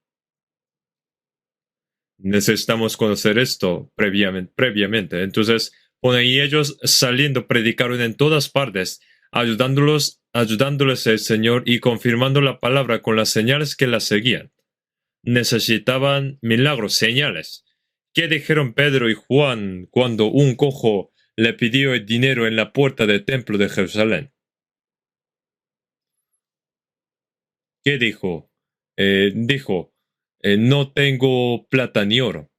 Necesitamos conocer esto previamente. Entonces, y ellos saliendo predicaron en todas partes, ayudándoles el Señor y confirmando la palabra con las señales que las seguían. Necesitaban milagros, señales. ¿Qué dijeron Pedro y Juan cuando un cojo le pidió el dinero en la puerta del templo de Jerusalén? ¿Qué dijo? No tengo plata ni oro,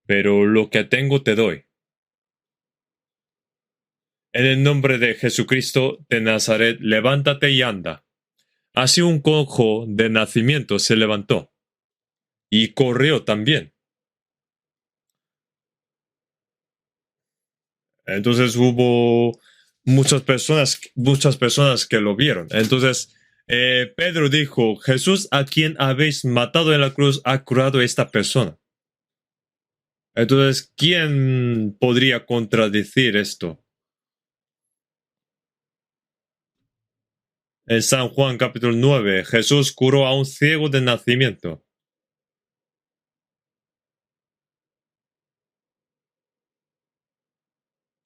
pero lo que tengo te doy. En el nombre de Jesucristo de Nazaret, levántate y anda. Así un cojo de nacimiento se levantó y corrió también. Entonces hubo muchas personas que lo vieron. Entonces Pedro dijo, Jesús a quien habéis matado en la cruz ha curado a esta persona. Entonces, ¿quién podría contradecir esto? En San Juan capítulo 9, Jesús curó a un ciego de nacimiento.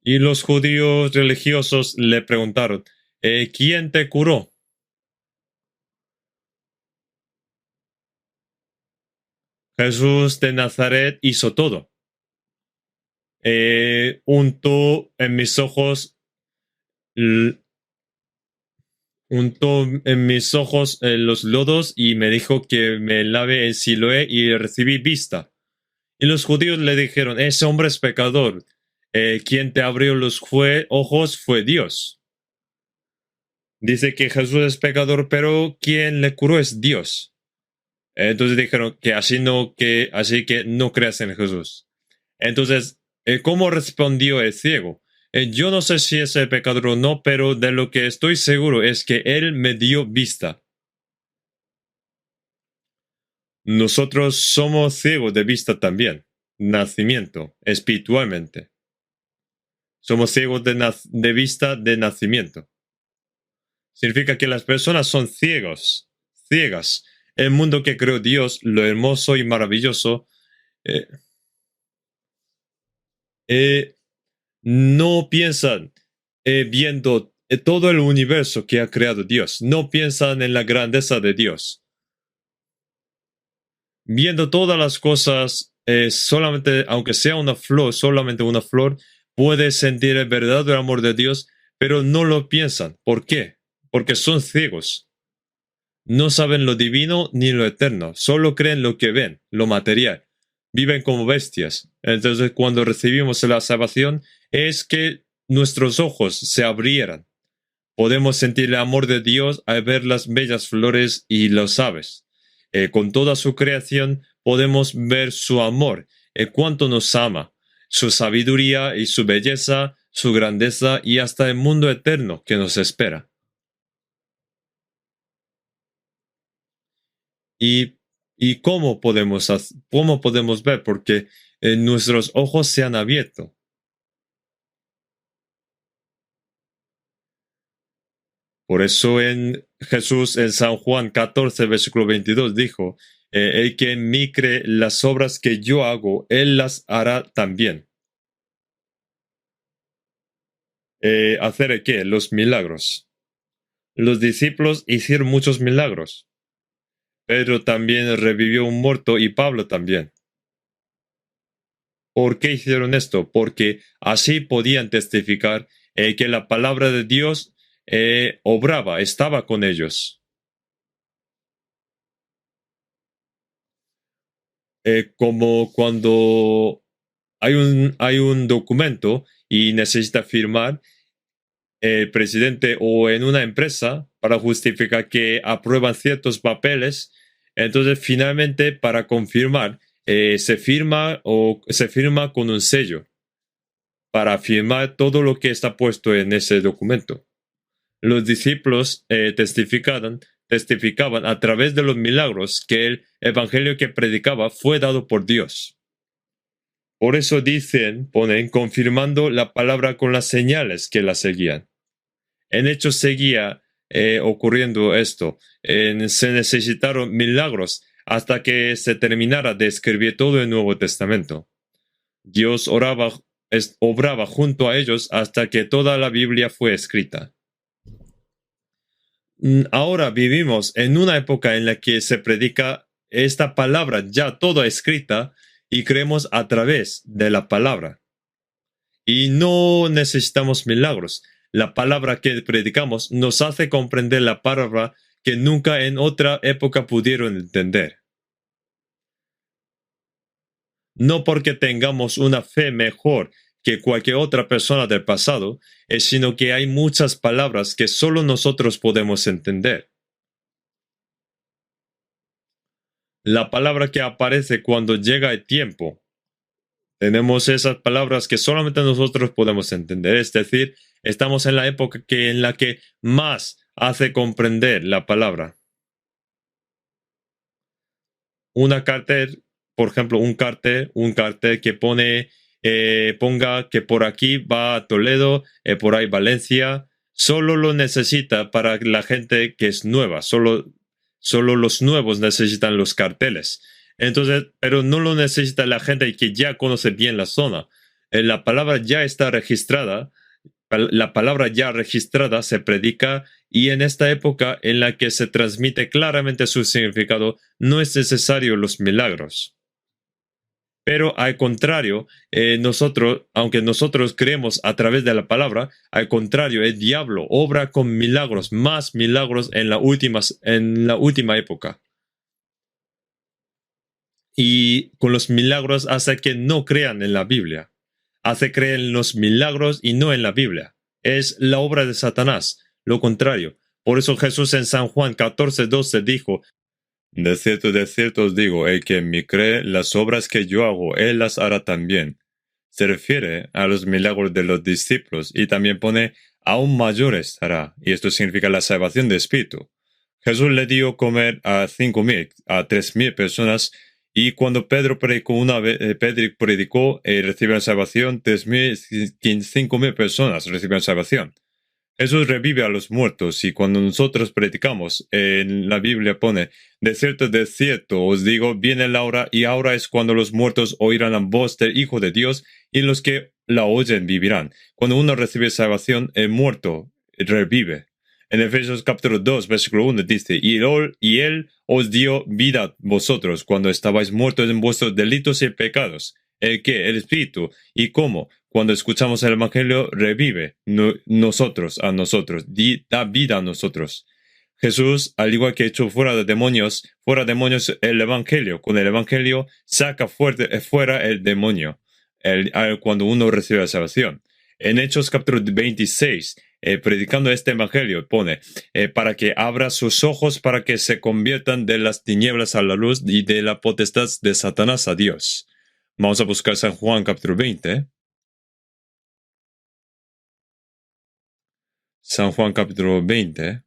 Y los judíos religiosos le preguntaron, ¿quién te curó? Jesús de Nazaret hizo todo. Untó en mis ojos los lodos y me dijo que me lave en Siloé y recibí vista. Y los judíos le dijeron, ese hombre es pecador. Quien te abrió los ojos fue Dios. Dice que Jesús es pecador, pero quien le curó es Dios. Entonces dijeron que así que no creas en Jesús. Entonces, ¿cómo respondió el ciego? Yo no sé si es el pecador o no, pero de lo que estoy seguro es que él me dio vista. Nosotros somos ciegos de vista también, nacimiento, espiritualmente. Somos ciegos de vista de nacimiento. Significa que las personas son ciegas. El mundo que creó Dios, lo hermoso y maravilloso, no piensan viendo todo el universo que ha creado Dios. No piensan en la grandeza de Dios. Viendo todas las cosas, solamente, aunque sea una flor, solamente una flor, puede sentir el verdadero amor de Dios, pero no lo piensan. ¿Por qué? Porque son ciegos. No saben lo divino ni lo eterno, solo creen lo que ven, lo material. Viven como bestias. Entonces, cuando recibimos la salvación, es que nuestros ojos se abrieran. Podemos sentir el amor de Dios al ver las bellas flores y los aves. Con toda su creación podemos ver su amor, cuánto nos ama, su sabiduría y su belleza, su grandeza y hasta el mundo eterno que nos espera. ¿Y, y cómo podemos ver? Porque nuestros ojos se han abierto. Por eso en Jesús en San Juan 14, versículo 22 dijo, el que en mí cree las obras que yo hago, él las hará también. ¿Hacer qué? Los milagros. Los discípulos hicieron muchos milagros. Pedro también revivió un muerto y Pablo también. ¿Por qué hicieron esto? Porque así podían testificar que la palabra de Dios obraba, estaba con ellos. Como cuando hay un documento y necesita firmar el presidente o en una empresa para justificar que aprueban ciertos papeles, entonces finalmente para confirmar se firma con un sello para firmar todo lo que está puesto en ese documento. Los discípulos testificaban a través de los milagros que el evangelio que predicaba fue dado por Dios. Por eso ponen confirmando la palabra con las señales que la seguían. En Hechos seguía ocurriendo esto. Se necesitaron milagros hasta que se terminara de escribir todo el Nuevo Testamento. Dios obraba junto a ellos hasta que toda la Biblia fue escrita. Ahora vivimos en una época en la que se predica esta palabra ya toda escrita y creemos a través de la palabra. Y no necesitamos milagros. La palabra que predicamos nos hace comprender la palabra que nunca en otra época pudieron entender. No porque tengamos una fe mejor que cualquier otra persona del pasado, sino que hay muchas palabras que solo nosotros podemos entender. La palabra que aparece cuando llega el tiempo. Tenemos esas palabras que solamente nosotros podemos entender. Es decir, estamos en la época en la que más hace comprender la palabra. Una cartel, por ejemplo, un cartel que ponga que por aquí va a Toledo, por ahí Valencia, solo lo necesita para la gente que es nueva, solo los nuevos necesitan los carteles. Entonces, pero no lo necesita la gente que ya conoce bien la zona. La palabra ya está registrada, la palabra ya registrada se predica y en esta época en la que se transmite claramente su significado, no es necesario los milagros. Pero al contrario, aunque nosotros creemos a través de la palabra, al contrario, el diablo obra con milagros, más milagros en la última época. Y con los milagros hace que no crean en la Biblia. Hace creer en los milagros y no en la Biblia. Es la obra de Satanás, lo contrario. Por eso Jesús en San Juan 14:12 dijo, de cierto os digo, el que en mí cree, las obras que yo hago, él las hará también. Se refiere a los milagros de los discípulos y también pone, aún mayores hará, y esto significa la salvación de espíritu. Jesús le dio comer a 5,000, a 3,000 personas, y cuando Pedro predicó recibieron salvación, 3,000, 5,000 personas recibieron salvación. Jesús revive a los muertos y cuando nosotros predicamos, en la Biblia pone, de cierto os digo, viene la hora y ahora es cuando los muertos oirán la voz del Hijo de Dios y los que la oyen vivirán. Cuando uno recibe salvación, el muerto revive. En Efesios capítulo 2, versículo 1 dice, y él os dio vida vosotros cuando estabais muertos en vuestros delitos y pecados. ¿El qué? El Espíritu. ¿Y cómo? Cuando escuchamos el Evangelio, revive a nosotros, da vida a nosotros. Jesús, al igual que echó fuera demonios el Evangelio. Con el Evangelio saca fuera el demonio cuando uno recibe la salvación. En Hechos capítulo 26, predicando este Evangelio, pone, para que abra sus ojos para que se conviertan de las tinieblas a la luz y de la potestad de Satanás a Dios. Vamos a buscar San Juan capítulo 20. San Juan capítulo 20.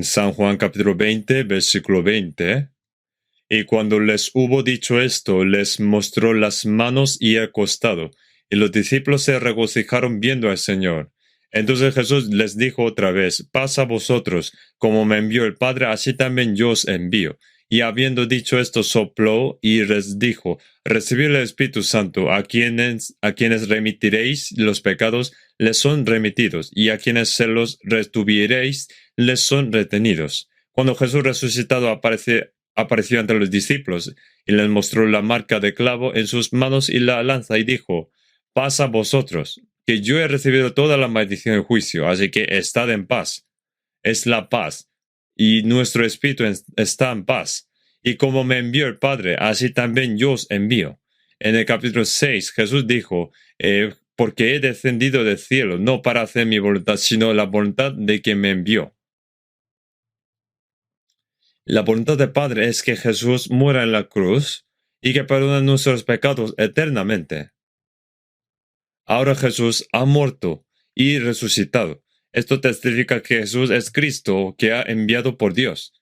San Juan capítulo 20, versículo 20. Y cuando les hubo dicho esto, les mostró las manos y el costado, y los discípulos se regocijaron viendo al Señor. Entonces Jesús les dijo otra vez, paz a vosotros, como me envió el Padre, así también yo os envío. Y habiendo dicho esto, sopló y les dijo, recibid el Espíritu Santo, a quienes remitiréis los pecados, les son remitidos, y a quienes se los retuviereis, les son retenidos. Cuando Jesús resucitado apareció ante los discípulos y les mostró la marca de clavo en sus manos y la lanza y dijo, paz a vosotros, que yo he recibido toda la maldición del juicio, así que estad en paz. Es la paz, y nuestro espíritu está en paz. Y como me envió el Padre, así también yo os envío. En el capítulo 6, Jesús dijo, porque he descendido del cielo, no para hacer mi voluntad, sino la voluntad de quien me envió. La voluntad del Padre es que Jesús muera en la cruz y que perdone nuestros pecados eternamente. Ahora Jesús ha muerto y resucitado. Esto testifica que Jesús es Cristo que ha enviado por Dios.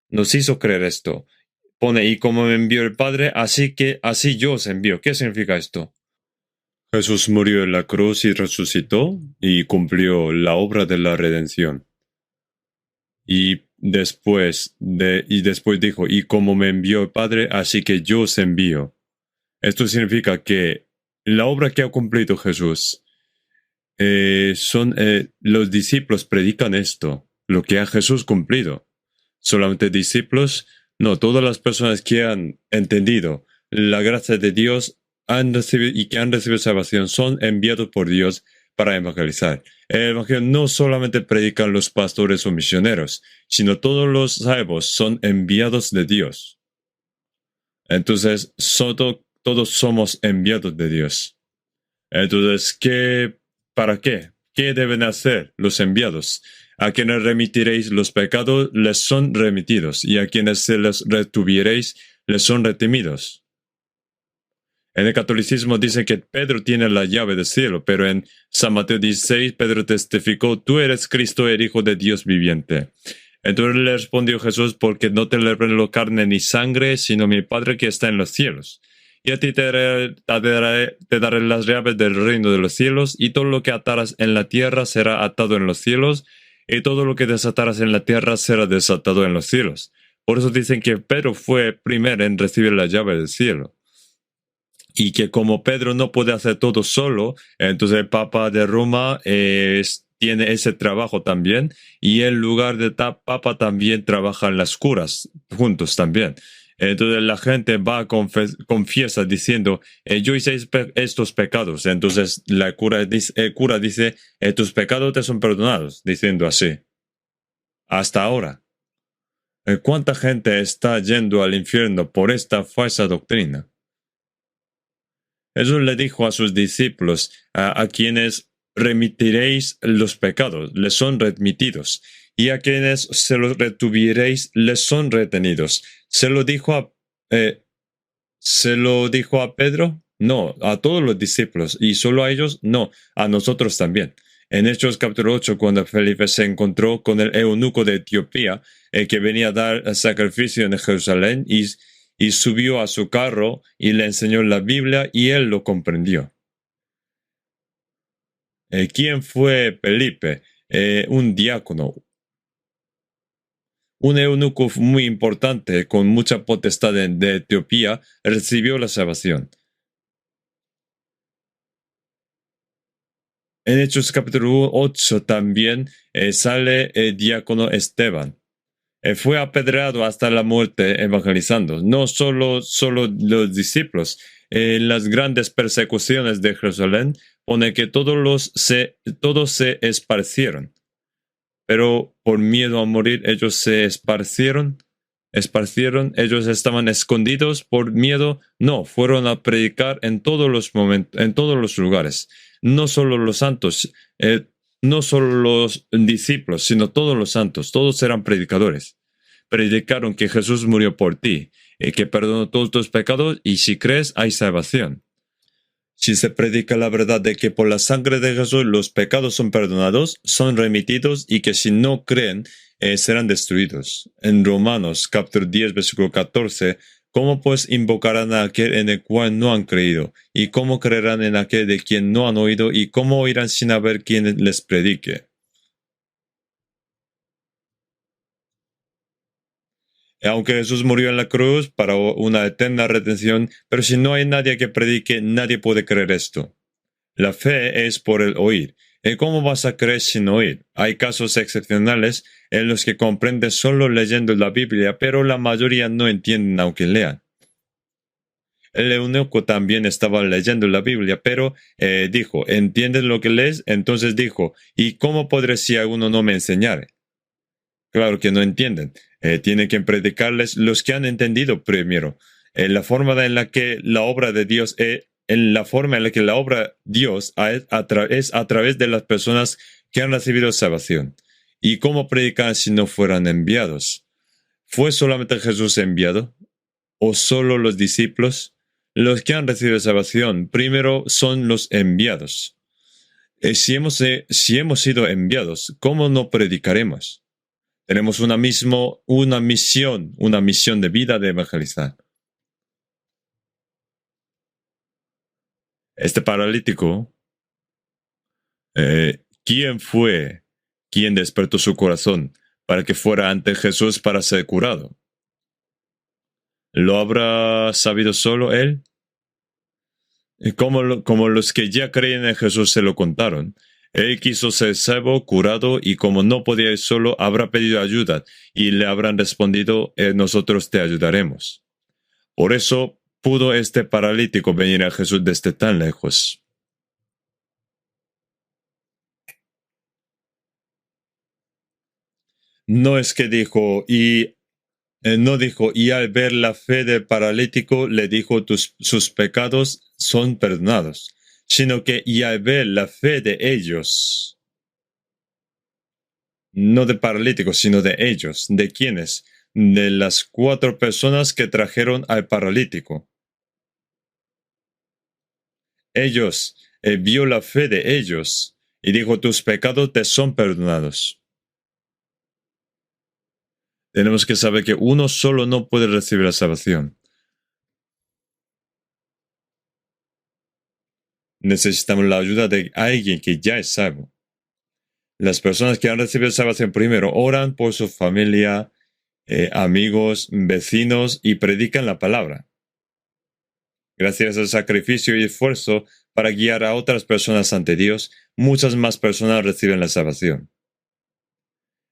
Nos hizo creer esto. Pone, y como me envió el Padre, así yo os envío. ¿Qué significa esto? Jesús murió en la cruz y resucitó y cumplió la obra de la redención. Y después dijo, y como me envió el Padre, así que yo os envío. Esto significa que la obra que ha cumplido Jesús, los discípulos predican esto, lo que ha Jesús cumplido. Solamente discípulos, no, todas las personas que han entendido la gracia de Dios y que han recibido salvación son enviados por Dios para evangelizar. El evangelio no solamente predican los pastores o misioneros, sino todos los salvos son enviados de Dios. Entonces, todos somos enviados de Dios. Entonces, ¿para qué? ¿Qué deben hacer los enviados? A quienes remitiréis los pecados, les son remitidos, y a quienes se les retuviereis, les son retimidos. En el catolicismo dice que Pedro tiene la llave del cielo, pero en San Mateo 16, Pedro testificó, tú eres Cristo, el Hijo de Dios viviente. Entonces le respondió Jesús, porque no te reveló carne ni sangre, sino mi Padre que está en los cielos. Y a ti te daré las llaves del reino de los cielos, y todo lo que ataras en la tierra será atado en los cielos, y todo lo que desataras en la tierra será desatado en los cielos. Por eso dicen que Pedro fue primero en recibir la llave del cielo. Y que como Pedro no puede hacer todo solo, entonces el Papa de Roma tiene ese trabajo también, y en lugar de Papa también trabajan las curas juntos también. Entonces la gente va confiesa diciendo, yo hice estos pecados. Entonces el cura dice, tus pecados te son perdonados, diciendo así. Hasta ahora. ¿Cuánta gente está yendo al infierno por esta falsa doctrina? Jesús le dijo a sus discípulos, a quienes remitiréis los pecados, les son remitidos, y a quienes se los retuviereis, les son retenidos. ¿Se lo dijo a Pedro? No, a todos los discípulos, y solo a ellos, no, a nosotros también. En Hechos capítulo 8, cuando Felipe se encontró con el eunuco de Etiopía, el que venía a dar sacrificio en Jerusalén, y subió a su carro y le enseñó la Biblia y él lo comprendió. ¿Quién fue Felipe? Un diácono, un eunuco muy importante con mucha potestad de Etiopía, recibió la salvación. En Hechos capítulo 8 también sale el diácono Esteban. fue apedreado hasta la muerte evangelizando. No solo los discípulos. En las grandes persecuciones de Jerusalén pone que todos se esparcieron. Pero por miedo a morir ellos se esparcieron, ellos estaban escondidos por miedo, no, fueron a predicar en todos los momentos, en todos los lugares, no solo los santos, no solo los discípulos, sino todos los santos, todos eran predicadores. Predicaron que Jesús murió por ti, que perdonó todos tus pecados y si crees hay salvación. Si se predica la verdad de que por la sangre de Jesús los pecados son perdonados, son remitidos y que si no creen, serán destruidos. En Romanos capítulo 10, versículo 14, ¿cómo pues invocarán a aquel en el cual no han creído? ¿Y cómo creerán en aquel de quien no han oído? ¿Y cómo oirán sin haber quien les predique? Aunque Jesús murió en la cruz para una eterna redención, pero si no hay nadie que predique, nadie puede creer esto. La fe es por el oír. ¿Cómo vas a creer sin oír? Hay casos excepcionales en los que comprenden solo leyendo la Biblia, pero la mayoría no entienden aunque lean. El eunuco también estaba leyendo la Biblia, pero dijo, ¿entiendes lo que lees? Entonces dijo, ¿y cómo podré si alguno no me enseñare? Claro que no entienden. Tiene que predicarles los que han entendido primero. La forma en la que la obra de Dios es a través de las personas que han recibido salvación. ¿Y cómo predicar si no fueran enviados? ¿Fue solamente Jesús enviado? ¿O solo los discípulos? Los que han recibido salvación primero son los enviados. Si hemos sido enviados, ¿cómo no predicaremos? Tenemos una misión de vida de evangelizar. Este paralítico, ¿quién fue quien despertó su corazón para que fuera ante Jesús para ser curado? ¿Lo habrá sabido solo él? Como los que ya creen en Jesús se lo contaron. Él quiso ser salvo, curado, y como no podía ir solo, habrá pedido ayuda, y le habrán respondido, nosotros te ayudaremos. Por eso pudo este paralítico venir a Jesús desde tan lejos. No es que dijo, no dijo, y al ver la fe del paralítico, le dijo, sus pecados son perdonados, sino que, y al ver la fe de ellos, no de paralíticos, sino de ellos. ¿De quiénes? De las 4 personas que trajeron al paralítico. Ellos, vio la fe de ellos, y dijo, tus pecados te son perdonados. Tenemos que saber que uno solo no puede recibir la salvación. Necesitamos la ayuda de alguien que ya es salvo. Las personas que han recibido salvación primero oran por su familia, amigos, vecinos y predican la palabra. Gracias al sacrificio y esfuerzo para guiar a otras personas ante Dios, muchas más personas reciben la salvación.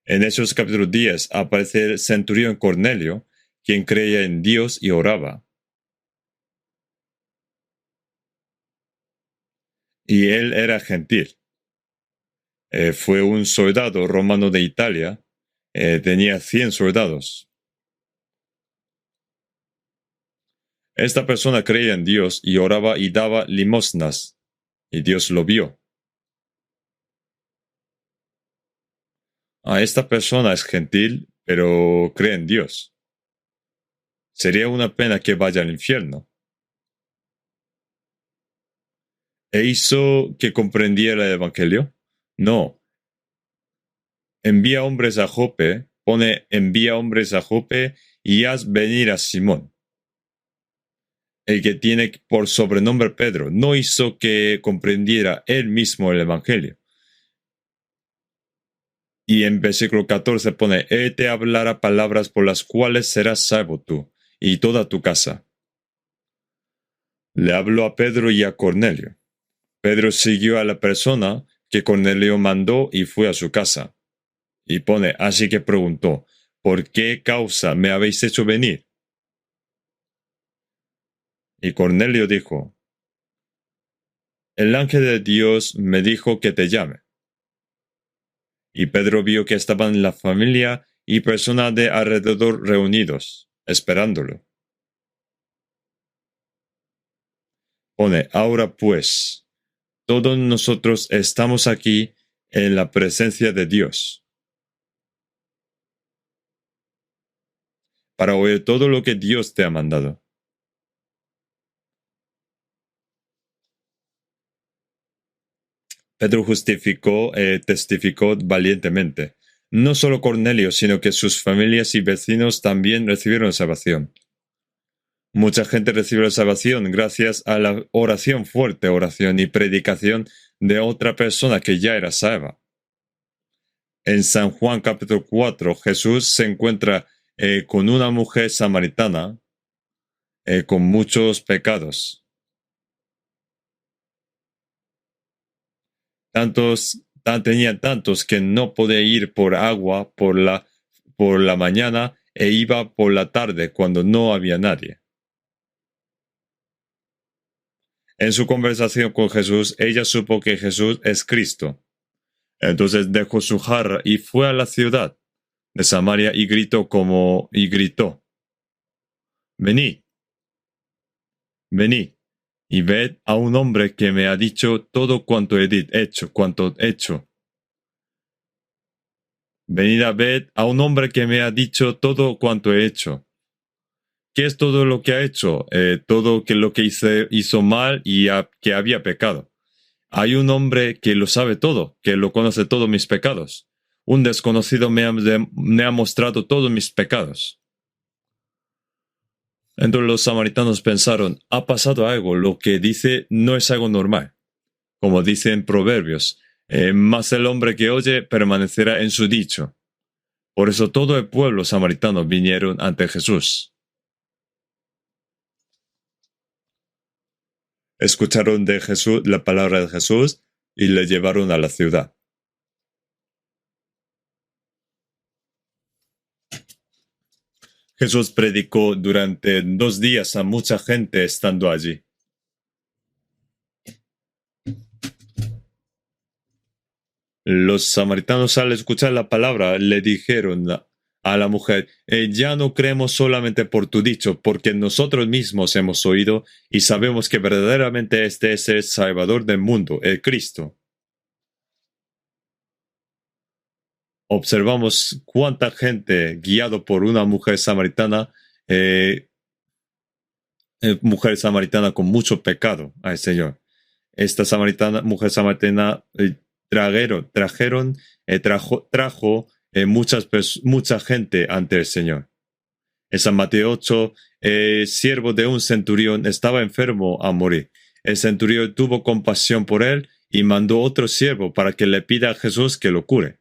En Hechos capítulo 10 aparece el centurión Cornelio, quien creía en Dios y oraba. Y él era gentil. Fue un soldado romano de Italia. Tenía 100 soldados. Esta persona creía en Dios y oraba y daba limosnas. Y Dios lo vio. Esta persona es gentil, pero cree en Dios. Sería una pena que vaya al infierno. ¿E hizo que comprendiera el Evangelio? No. Envía hombres a Jope y haz venir a Simón, el que tiene por sobrenombre Pedro. No hizo que comprendiera él mismo el Evangelio. Y en versículo 14 pone, él te hablará palabras por las cuales serás salvo tú y toda tu casa. Le habló a Pedro y a Cornelio. Pedro siguió a la persona que Cornelio mandó y fue a su casa. Y pone, así que preguntó, ¿por qué causa me habéis hecho venir? Y Cornelio dijo, el ángel de Dios me dijo que te llame. Y Pedro vio que estaban la familia y personas de alrededor reunidos, esperándolo. Pone, ahora pues, todos nosotros estamos aquí en la presencia de Dios, para oír todo lo que Dios te ha mandado. Pedro testificó valientemente. No solo Cornelio, sino que sus familias y vecinos también recibieron salvación. Mucha gente recibió la salvación gracias a la fuerte oración y predicación de otra persona que ya era salva. En San Juan capítulo 4, Jesús se encuentra con una mujer samaritana con muchos pecados. Tenía tantos que no podía ir por agua por la mañana e iba por la tarde cuando no había nadie. En su conversación con Jesús, ella supo que Jesús es Cristo. Entonces dejó su jarra y fue a la ciudad de Samaria y gritó, venid, venid, y ved a un hombre que me ha dicho todo cuanto he hecho. Venid a ver a un hombre que me ha dicho todo cuanto he hecho. ¿Qué es todo lo que ha hecho? Todo lo que hizo mal y que había pecado. Hay un hombre que lo sabe todo, que lo conoce todos mis pecados. Un desconocido me ha mostrado todos mis pecados. Entonces los samaritanos pensaron, ha pasado algo, lo que dice no es algo normal. Como dicen Proverbios, mas el hombre que oye permanecerá en su dicho. Por eso todo el pueblo samaritano vinieron ante Jesús. Escucharon de Jesús la palabra de Jesús y le llevaron a la ciudad. Jesús predicó durante 2 días a mucha gente estando allí. Los samaritanos al escuchar la palabra le dijeron a la mujer, ya no creemos solamente por tu dicho, porque nosotros mismos hemos oído y sabemos que verdaderamente este es el Salvador del mundo, el Cristo. Observamos cuánta gente guiado por una mujer samaritana con mucho pecado al Señor. Esta mujer samaritana trajo mucha gente ante el Señor. En San Mateo 8, siervo de un centurión estaba enfermo a morir. El centurión tuvo compasión por él y mandó otro siervo para que le pida a Jesús que lo cure.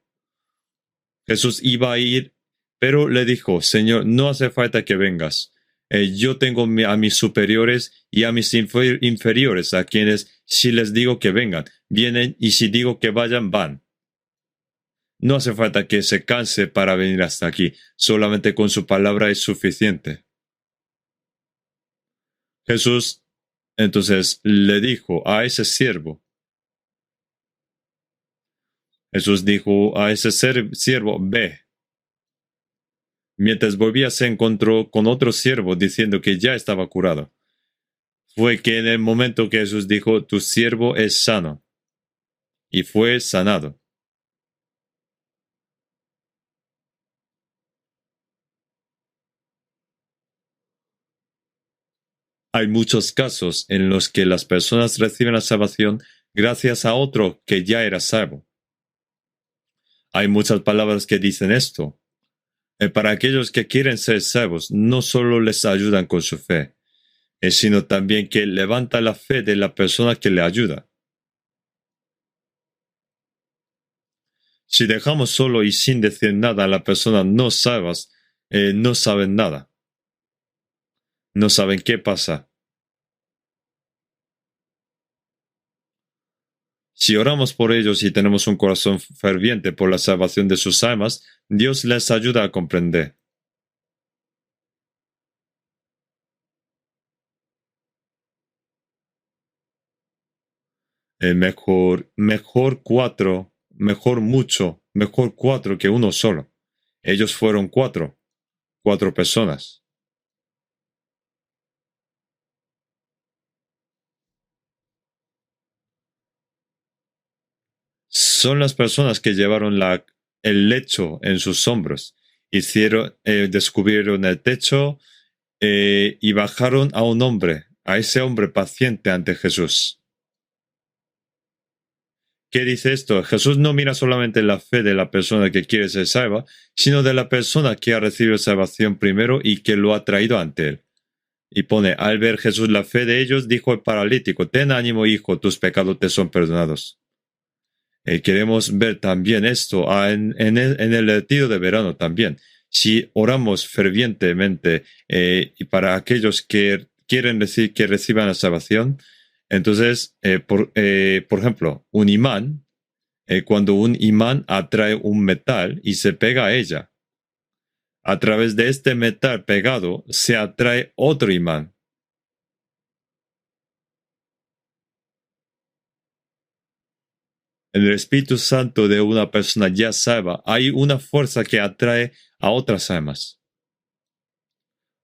Jesús iba a ir, pero le dijo, Señor, no hace falta que vengas. Yo tengo a mis superiores y a mis inferiores, a quienes si les digo que vengan, vienen, y si digo que vayan, van. No hace falta que se canse para venir hasta aquí, solamente con su palabra es suficiente. Jesús entonces le dijo a ese siervo, ve. Mientras volvía se encontró con otro siervo diciendo que ya estaba curado. Fue que en el momento que Jesús dijo, tu siervo es sano, y fue sanado. Hay muchos casos en los que las personas reciben la salvación gracias a otro que ya era salvo. Hay muchas palabras que dicen esto. Para aquellos que quieren ser salvos, no solo les ayudan con su fe, sino también que levanta la fe de la persona que le ayuda. Si dejamos solo y sin decir nada a la persona no salvas, no saben nada. No saben qué pasa. Si oramos por ellos y tenemos un corazón ferviente por la salvación de sus almas, Dios les ayuda a comprender. Mejor cuatro que uno solo. Ellos fueron cuatro personas. Son las personas que llevaron el lecho en sus hombros. Descubrieron el techo y bajaron a ese hombre paciente ante Jesús. ¿Qué dice esto? Jesús no mira solamente la fe de la persona que quiere ser salva, sino de la persona que ha recibido salvación primero y que lo ha traído ante él. Y pone, al ver Jesús la fe de ellos, dijo el paralítico, ten ánimo, hijo, tus pecados te son perdonados. Queremos ver también esto en el retiro de verano también. Si oramos fervientemente y para aquellos que quieren decir que reciban la salvación, entonces, por ejemplo, un imán, cuando un imán atrae un metal y se pega a ella, a través de este metal pegado se atrae otro imán. En el Espíritu Santo de una persona ya salva, hay una fuerza que atrae a otras almas.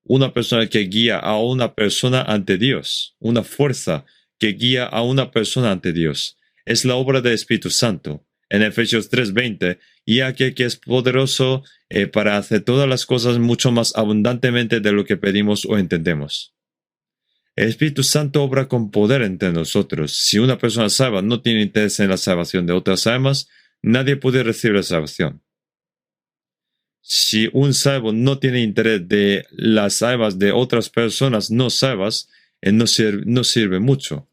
Una persona que guía a una persona ante Dios. Una fuerza que guía a una persona ante Dios. Es la obra del Espíritu Santo. En Efesios 3:20, y aquel que es poderoso para hacer todas las cosas mucho más abundantemente de lo que pedimos o entendemos. El Espíritu Santo obra con poder entre nosotros. Si una persona salva no tiene interés en la salvación de otras almas, nadie puede recibir la salvación. Si un salvo no tiene interés de las almas de otras personas no salvas, no sirve mucho.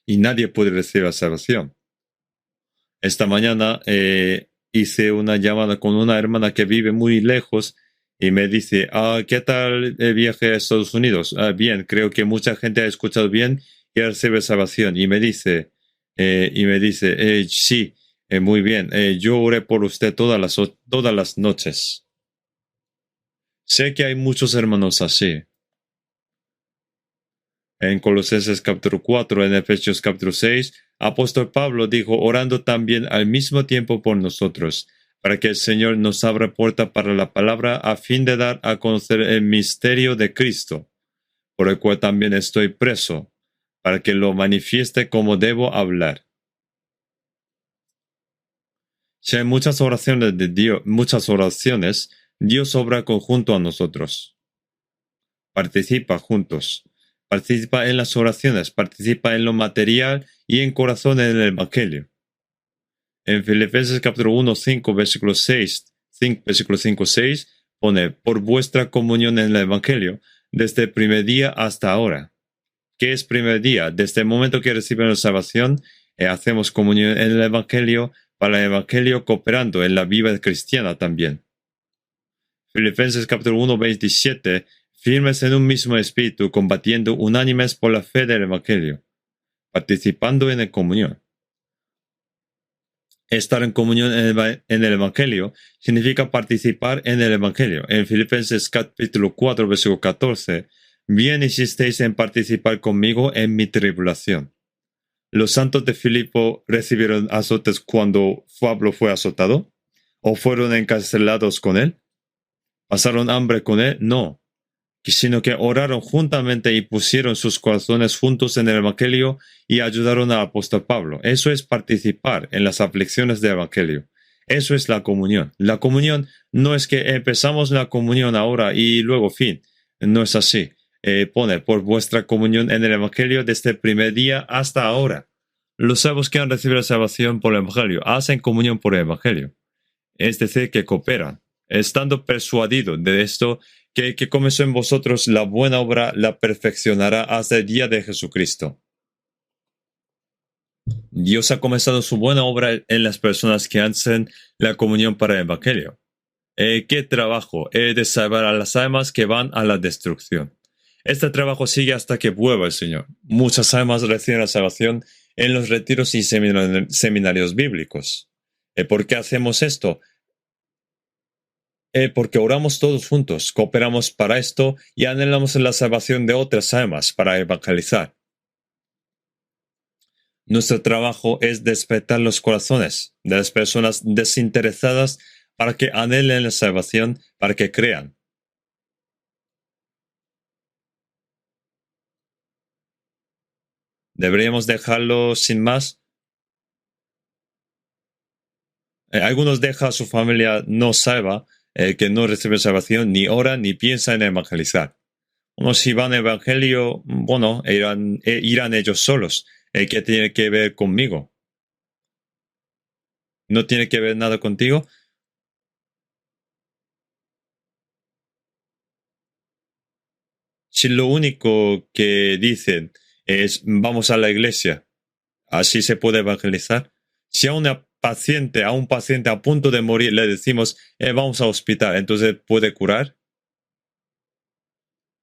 Y nadie puede recibir la salvación. Esta mañana hice una llamada con una hermana que vive muy lejos y me dice, ¿qué tal el viaje a Estados Unidos? Bien, creo que mucha gente ha escuchado bien y recibe salvación. Y me dice, sí, muy bien, yo oré por usted todas las noches. Sé que hay muchos hermanos así. En Colosenses capítulo 4, en Efesios capítulo 6, apóstol Pablo dijo, orando también al mismo tiempo por nosotros, para que el Señor nos abra puerta para la palabra a fin de dar a conocer el misterio de Cristo, por el cual también estoy preso, para que lo manifieste como debo hablar. Si hay muchas oraciones de Dios, Dios obra conjunto a nosotros. Participa juntos. Participa en las oraciones, participa en lo material y en corazón en el Evangelio. En Filipenses capítulo 1, 5, versículo 6, pone, por vuestra comunión en el Evangelio, desde el primer día hasta ahora. ¿Qué es primer día? Desde el momento que recibimos la salvación, hacemos comunión en el Evangelio, para el Evangelio cooperando en la vida cristiana también. Filipenses capítulo 1, 27, firmes en un mismo espíritu, combatiendo unánimes por la fe del Evangelio, participando en la comunión. Estar en comunión en el Evangelio significa participar en el Evangelio. En Filipenses capítulo 4, versículo 14, bien hicisteis en participar conmigo en mi tribulación. ¿Los santos de Filipo recibieron azotes cuando Pablo fue azotado? ¿O fueron encarcelados con él? ¿Pasaron hambre con él? No, sino que oraron juntamente y pusieron sus corazones juntos en el Evangelio y ayudaron al apóstol Pablo. Eso es participar en las aflicciones del Evangelio. Eso es la comunión. La comunión no es que empezamos la comunión ahora y luego fin. No es así. Pone por vuestra comunión en el Evangelio desde el primer día hasta ahora. Los salvos que han recibido la salvación por el Evangelio hacen comunión por el Evangelio. Es decir, que cooperan. Estando persuadido de esto, que comenzó en vosotros la buena obra la perfeccionará hasta el día de Jesucristo. Dios ha comenzado su buena obra en las personas que hacen la comunión para el Evangelio. ¿Qué trabajo? De salvar a las almas que van a la destrucción. Este trabajo sigue hasta que vuelva el Señor. Muchas almas reciben la salvación en los retiros y seminarios bíblicos. ¿Por qué hacemos esto? porque oramos todos juntos, cooperamos para esto y anhelamos la salvación de otras almas para evangelizar. Nuestro trabajo es despertar los corazones de las personas desinteresadas para que anhelen la salvación, para que crean. ¿Deberíamos dejarlo sin más? Algunos dejan a su familia no salva, que no recibe salvación, ni oran ni piensan en evangelizar. Unos si van al evangelio, bueno, irán ellos solos. ¿Qué tiene que ver conmigo? ¿No tiene que ver nada contigo? Si lo único que dicen es vamos a la iglesia, así se puede evangelizar. Si a un paciente a punto de morir le decimos vamos al hospital, entonces puede curar,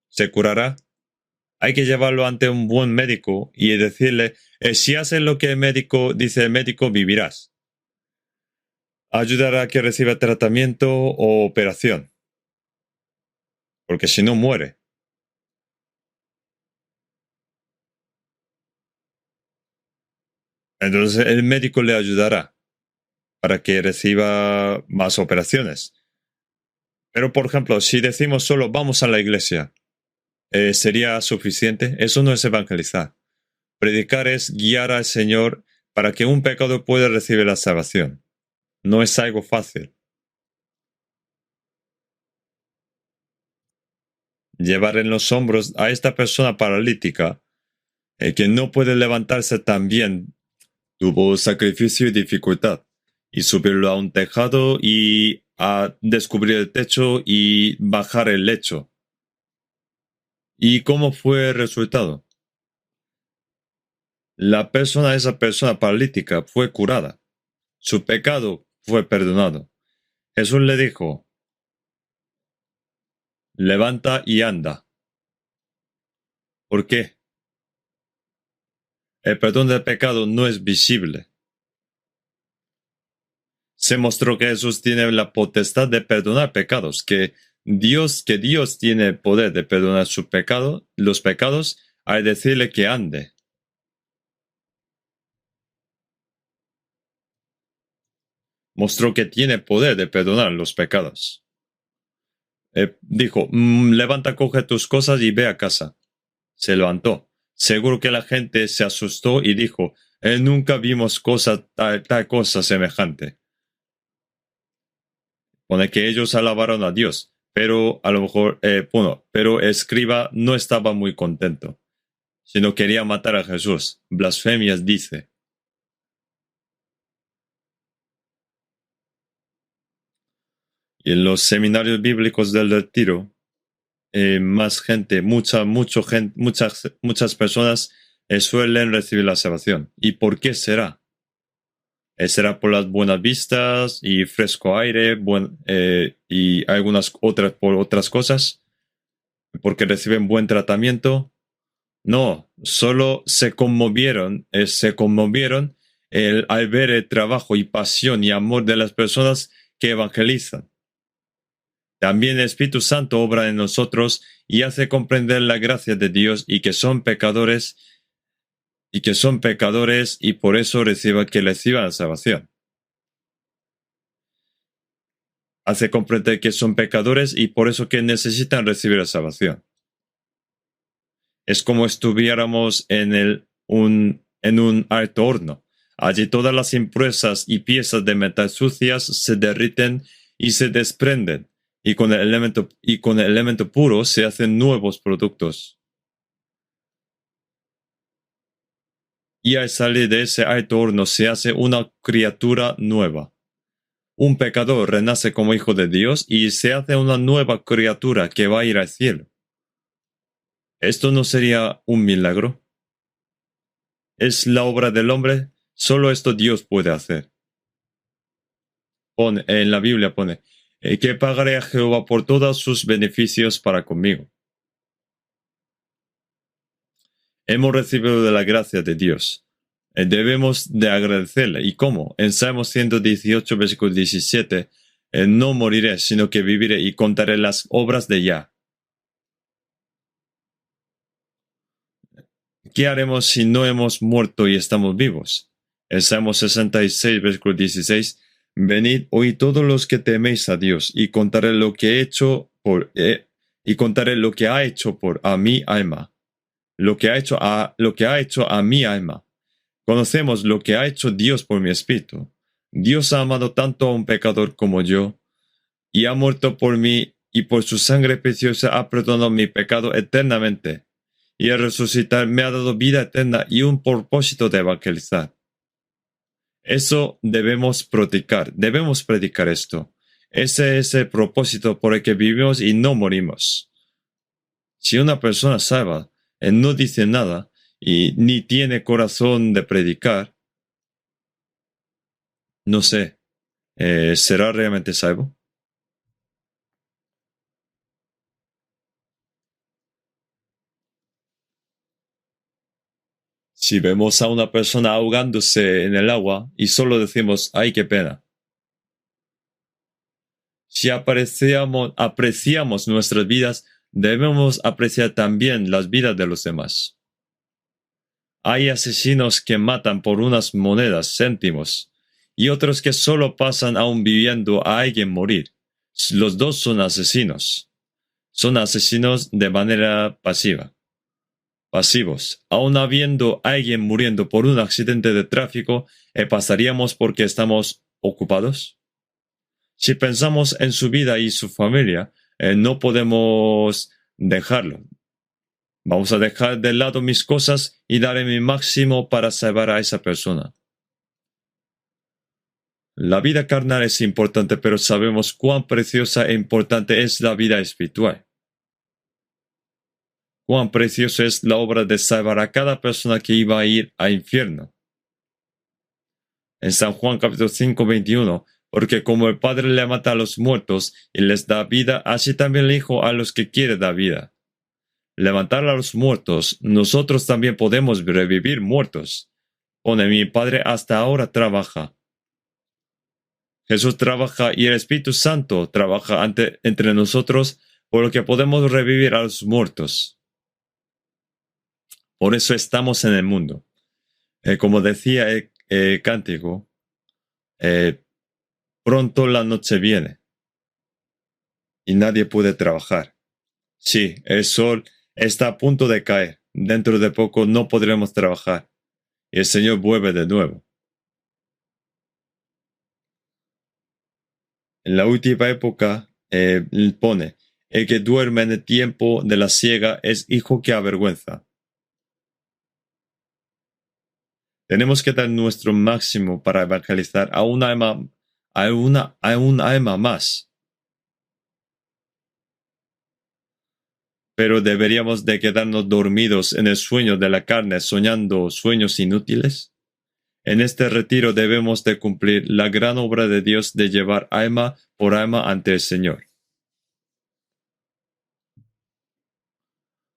se curará. Hay que llevarlo ante un buen médico y decirle si haces lo que el médico dice el médico vivirás. Ayudará a que reciba tratamiento o operación, porque si no muere. Entonces el médico le ayudará para que reciba más operaciones. Pero, por ejemplo, si decimos solo vamos a la iglesia, ¿sería suficiente? Eso no es evangelizar. Predicar es guiar al Señor para que un pecador pueda recibir la salvación. No es algo fácil. Llevar en los hombros a esta persona paralítica, que no puede levantarse tan bien, tuvo sacrificio y dificultad, y subirlo a un tejado y a descubrir el techo y bajar el lecho. ¿Y cómo fue el resultado? Esa persona paralítica, fue curada. Su pecado fue perdonado. Jesús le dijo, levanta y anda. ¿Por qué? El perdón del pecado no es visible. Se mostró que Jesús tiene la potestad de perdonar pecados, que Dios tiene el poder de perdonar su pecado, los pecados, al decirle que ande. Mostró que tiene poder de perdonar los pecados. Dijo, levanta, coge tus cosas y ve a casa. Se levantó. Seguro que la gente se asustó y dijo, nunca vimos tal cosa semejante. Pone que ellos alabaron a Dios, pero a lo mejor, pero el escriba no estaba muy contento, sino quería matar a Jesús. Blasfemias dice. Y en los seminarios bíblicos del Retiro, más gente, muchas personas suelen recibir la salvación. ¿Y por qué será? Será por las buenas vistas y fresco aire y algunas otras por otras cosas, porque reciben buen tratamiento. No, solo se conmovieron al ver el trabajo y pasión y amor de las personas que evangelizan. También el Espíritu Santo obra en nosotros y hace comprender la gracia de Dios y por eso reciban la salvación. Hace comprender que son pecadores y por eso que necesitan recibir la salvación. Es como estuviéramos en un alto horno. Allí todas las impurezas y piezas de metal sucias se derriten y se desprenden, y con el elemento puro se hacen nuevos productos. Y al salir de ese alto horno se hace una criatura nueva. Un pecador renace como hijo de Dios y se hace una nueva criatura que va a ir al cielo. ¿Esto no sería un milagro? ¿Es la obra del hombre? Solo esto Dios puede hacer. En la Biblia pone, que pagaré a Jehová por todos sus beneficios para conmigo. Hemos recibido de la gracia de Dios. Debemos de agradecerle. ¿Y cómo? En Salmo 118, versículo 17, No moriré, sino que viviré y contaré las obras de Yah. ¿Qué haremos si no hemos muerto y estamos vivos? El Salmo 66, versículo 16. Venid, oíd todos los que teméis a Dios, y contaré lo que he hecho y contaré lo que ha hecho por a mi alma. Lo que ha hecho a mi alma. Conocemos lo que ha hecho Dios por mi espíritu. Dios ha amado tanto a un pecador como yo, y ha muerto por mí, y por su sangre preciosa ha perdonado mi pecado eternamente, y al resucitar me ha dado vida eterna y un propósito de evangelizar. Eso debemos predicar esto. Ese es el propósito por el que vivimos y no morimos. Si una persona salva, no dice nada y ni tiene corazón de predicar, no sé, ¿será realmente salvo? Si vemos a una persona ahogándose en el agua y solo decimos, ¡ay, qué pena! Si apreciamos nuestras vidas, debemos apreciar también las vidas de los demás. Hay asesinos que matan por unas monedas, céntimos, y otros que solo pasan aún viviendo a alguien morir. Los dos son asesinos. Son asesinos de manera pasivos. Aún habiendo alguien muriendo por un accidente de tráfico, ¿pasaríamos porque estamos ocupados? Si pensamos en su vida y su familia, no podemos dejarlo. Vamos a dejar de lado mis cosas y daré mi máximo para salvar a esa persona. La vida carnal es importante, pero sabemos cuán preciosa e importante es la vida espiritual. Cuán precioso es la obra de salvar a cada persona que iba a ir al infierno. En San Juan capítulo 5, 21, porque como el Padre le mata a los muertos y les da vida, así también el Hijo a los que quiere dar vida. Levantar a los muertos, nosotros también podemos revivir muertos. Pone mi Padre hasta ahora trabaja. Jesús trabaja y el Espíritu Santo trabaja entre nosotros, por lo que podemos revivir a los muertos. Por eso estamos en el mundo. Como decía el cántico, pronto la noche viene y nadie puede trabajar. Sí, el sol está a punto de caer. Dentro de poco no podremos trabajar y el Señor vuelve de nuevo. En la última época pone, el que duerme en el tiempo de la siega es hijo que avergüenza. Tenemos que dar nuestro máximo para evangelizar a un alma más. Pero deberíamos de quedarnos dormidos en el sueño de la carne soñando sueños inútiles. En este retiro debemos de cumplir la gran obra de Dios de llevar alma por alma ante el Señor.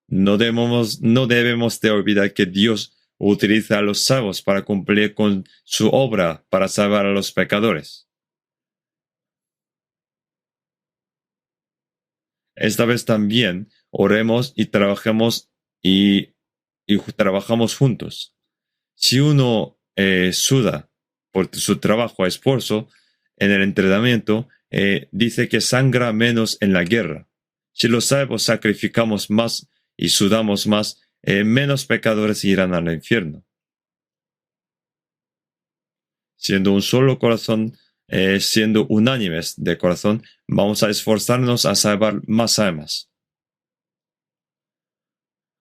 No debemos de olvidar que Dios utiliza a los salvos para cumplir con su obra para salvar a los pecadores. Esta vez también oremos y trabajemos y trabajamos juntos. Si uno suda por su trabajo, esfuerzo en el entrenamiento, dice que sangra menos en la guerra. Si los salvos sacrificamos más y sudamos más, menos pecadores irán al infierno. Siendo un solo corazón, siendo unánimes de corazón, vamos a esforzarnos a salvar más almas.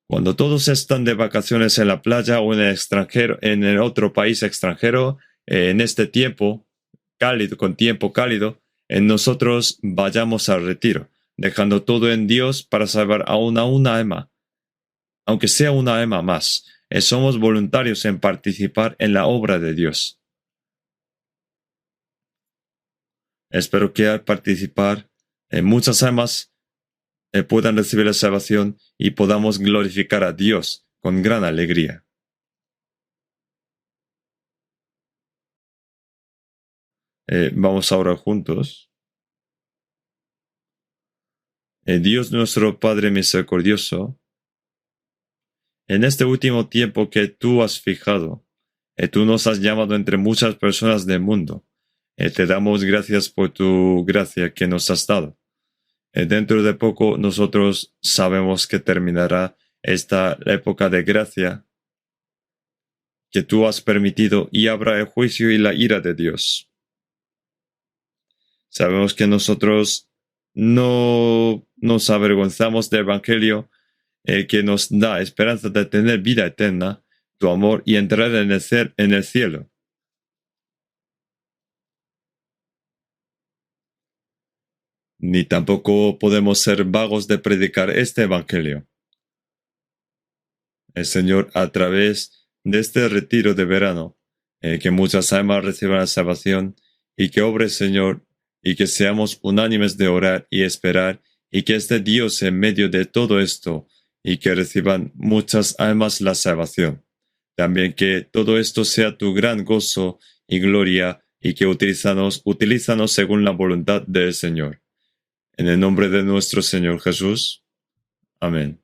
Cuando todos están de vacaciones en la playa o en el extranjero, en el otro país extranjero, en este tiempo cálido, nosotros vayamos al retiro, dejando todo en Dios para salvar a una alma, aunque sea una alma más. Somos voluntarios en participar en la obra de Dios. Espero que al participar muchas almas puedan recibir la salvación y podamos glorificar a Dios con gran alegría. Vamos a orar juntos. Dios nuestro Padre misericordioso, en este último tiempo que tú has fijado, tú nos has llamado entre muchas personas del mundo. Te damos gracias por tu gracia que nos has dado. Dentro de poco nosotros sabemos que terminará esta época de gracia que tú has permitido y habrá el juicio y la ira de Dios. Sabemos que nosotros no nos avergonzamos del Evangelio que nos da esperanza de tener vida eterna, tu amor y entrar en el cielo. Ni tampoco podemos ser vagos de predicar este Evangelio. El Señor, a través de este retiro de verano, que muchas almas reciban la salvación y que obre, Señor, y que seamos unánimes de orar y esperar, y que esté Dios en medio de todo esto, y que reciban muchas almas la salvación. También que todo esto sea tu gran gozo y gloria, y que utilízanos según la voluntad del Señor. En el nombre de nuestro Señor Jesús. Amén.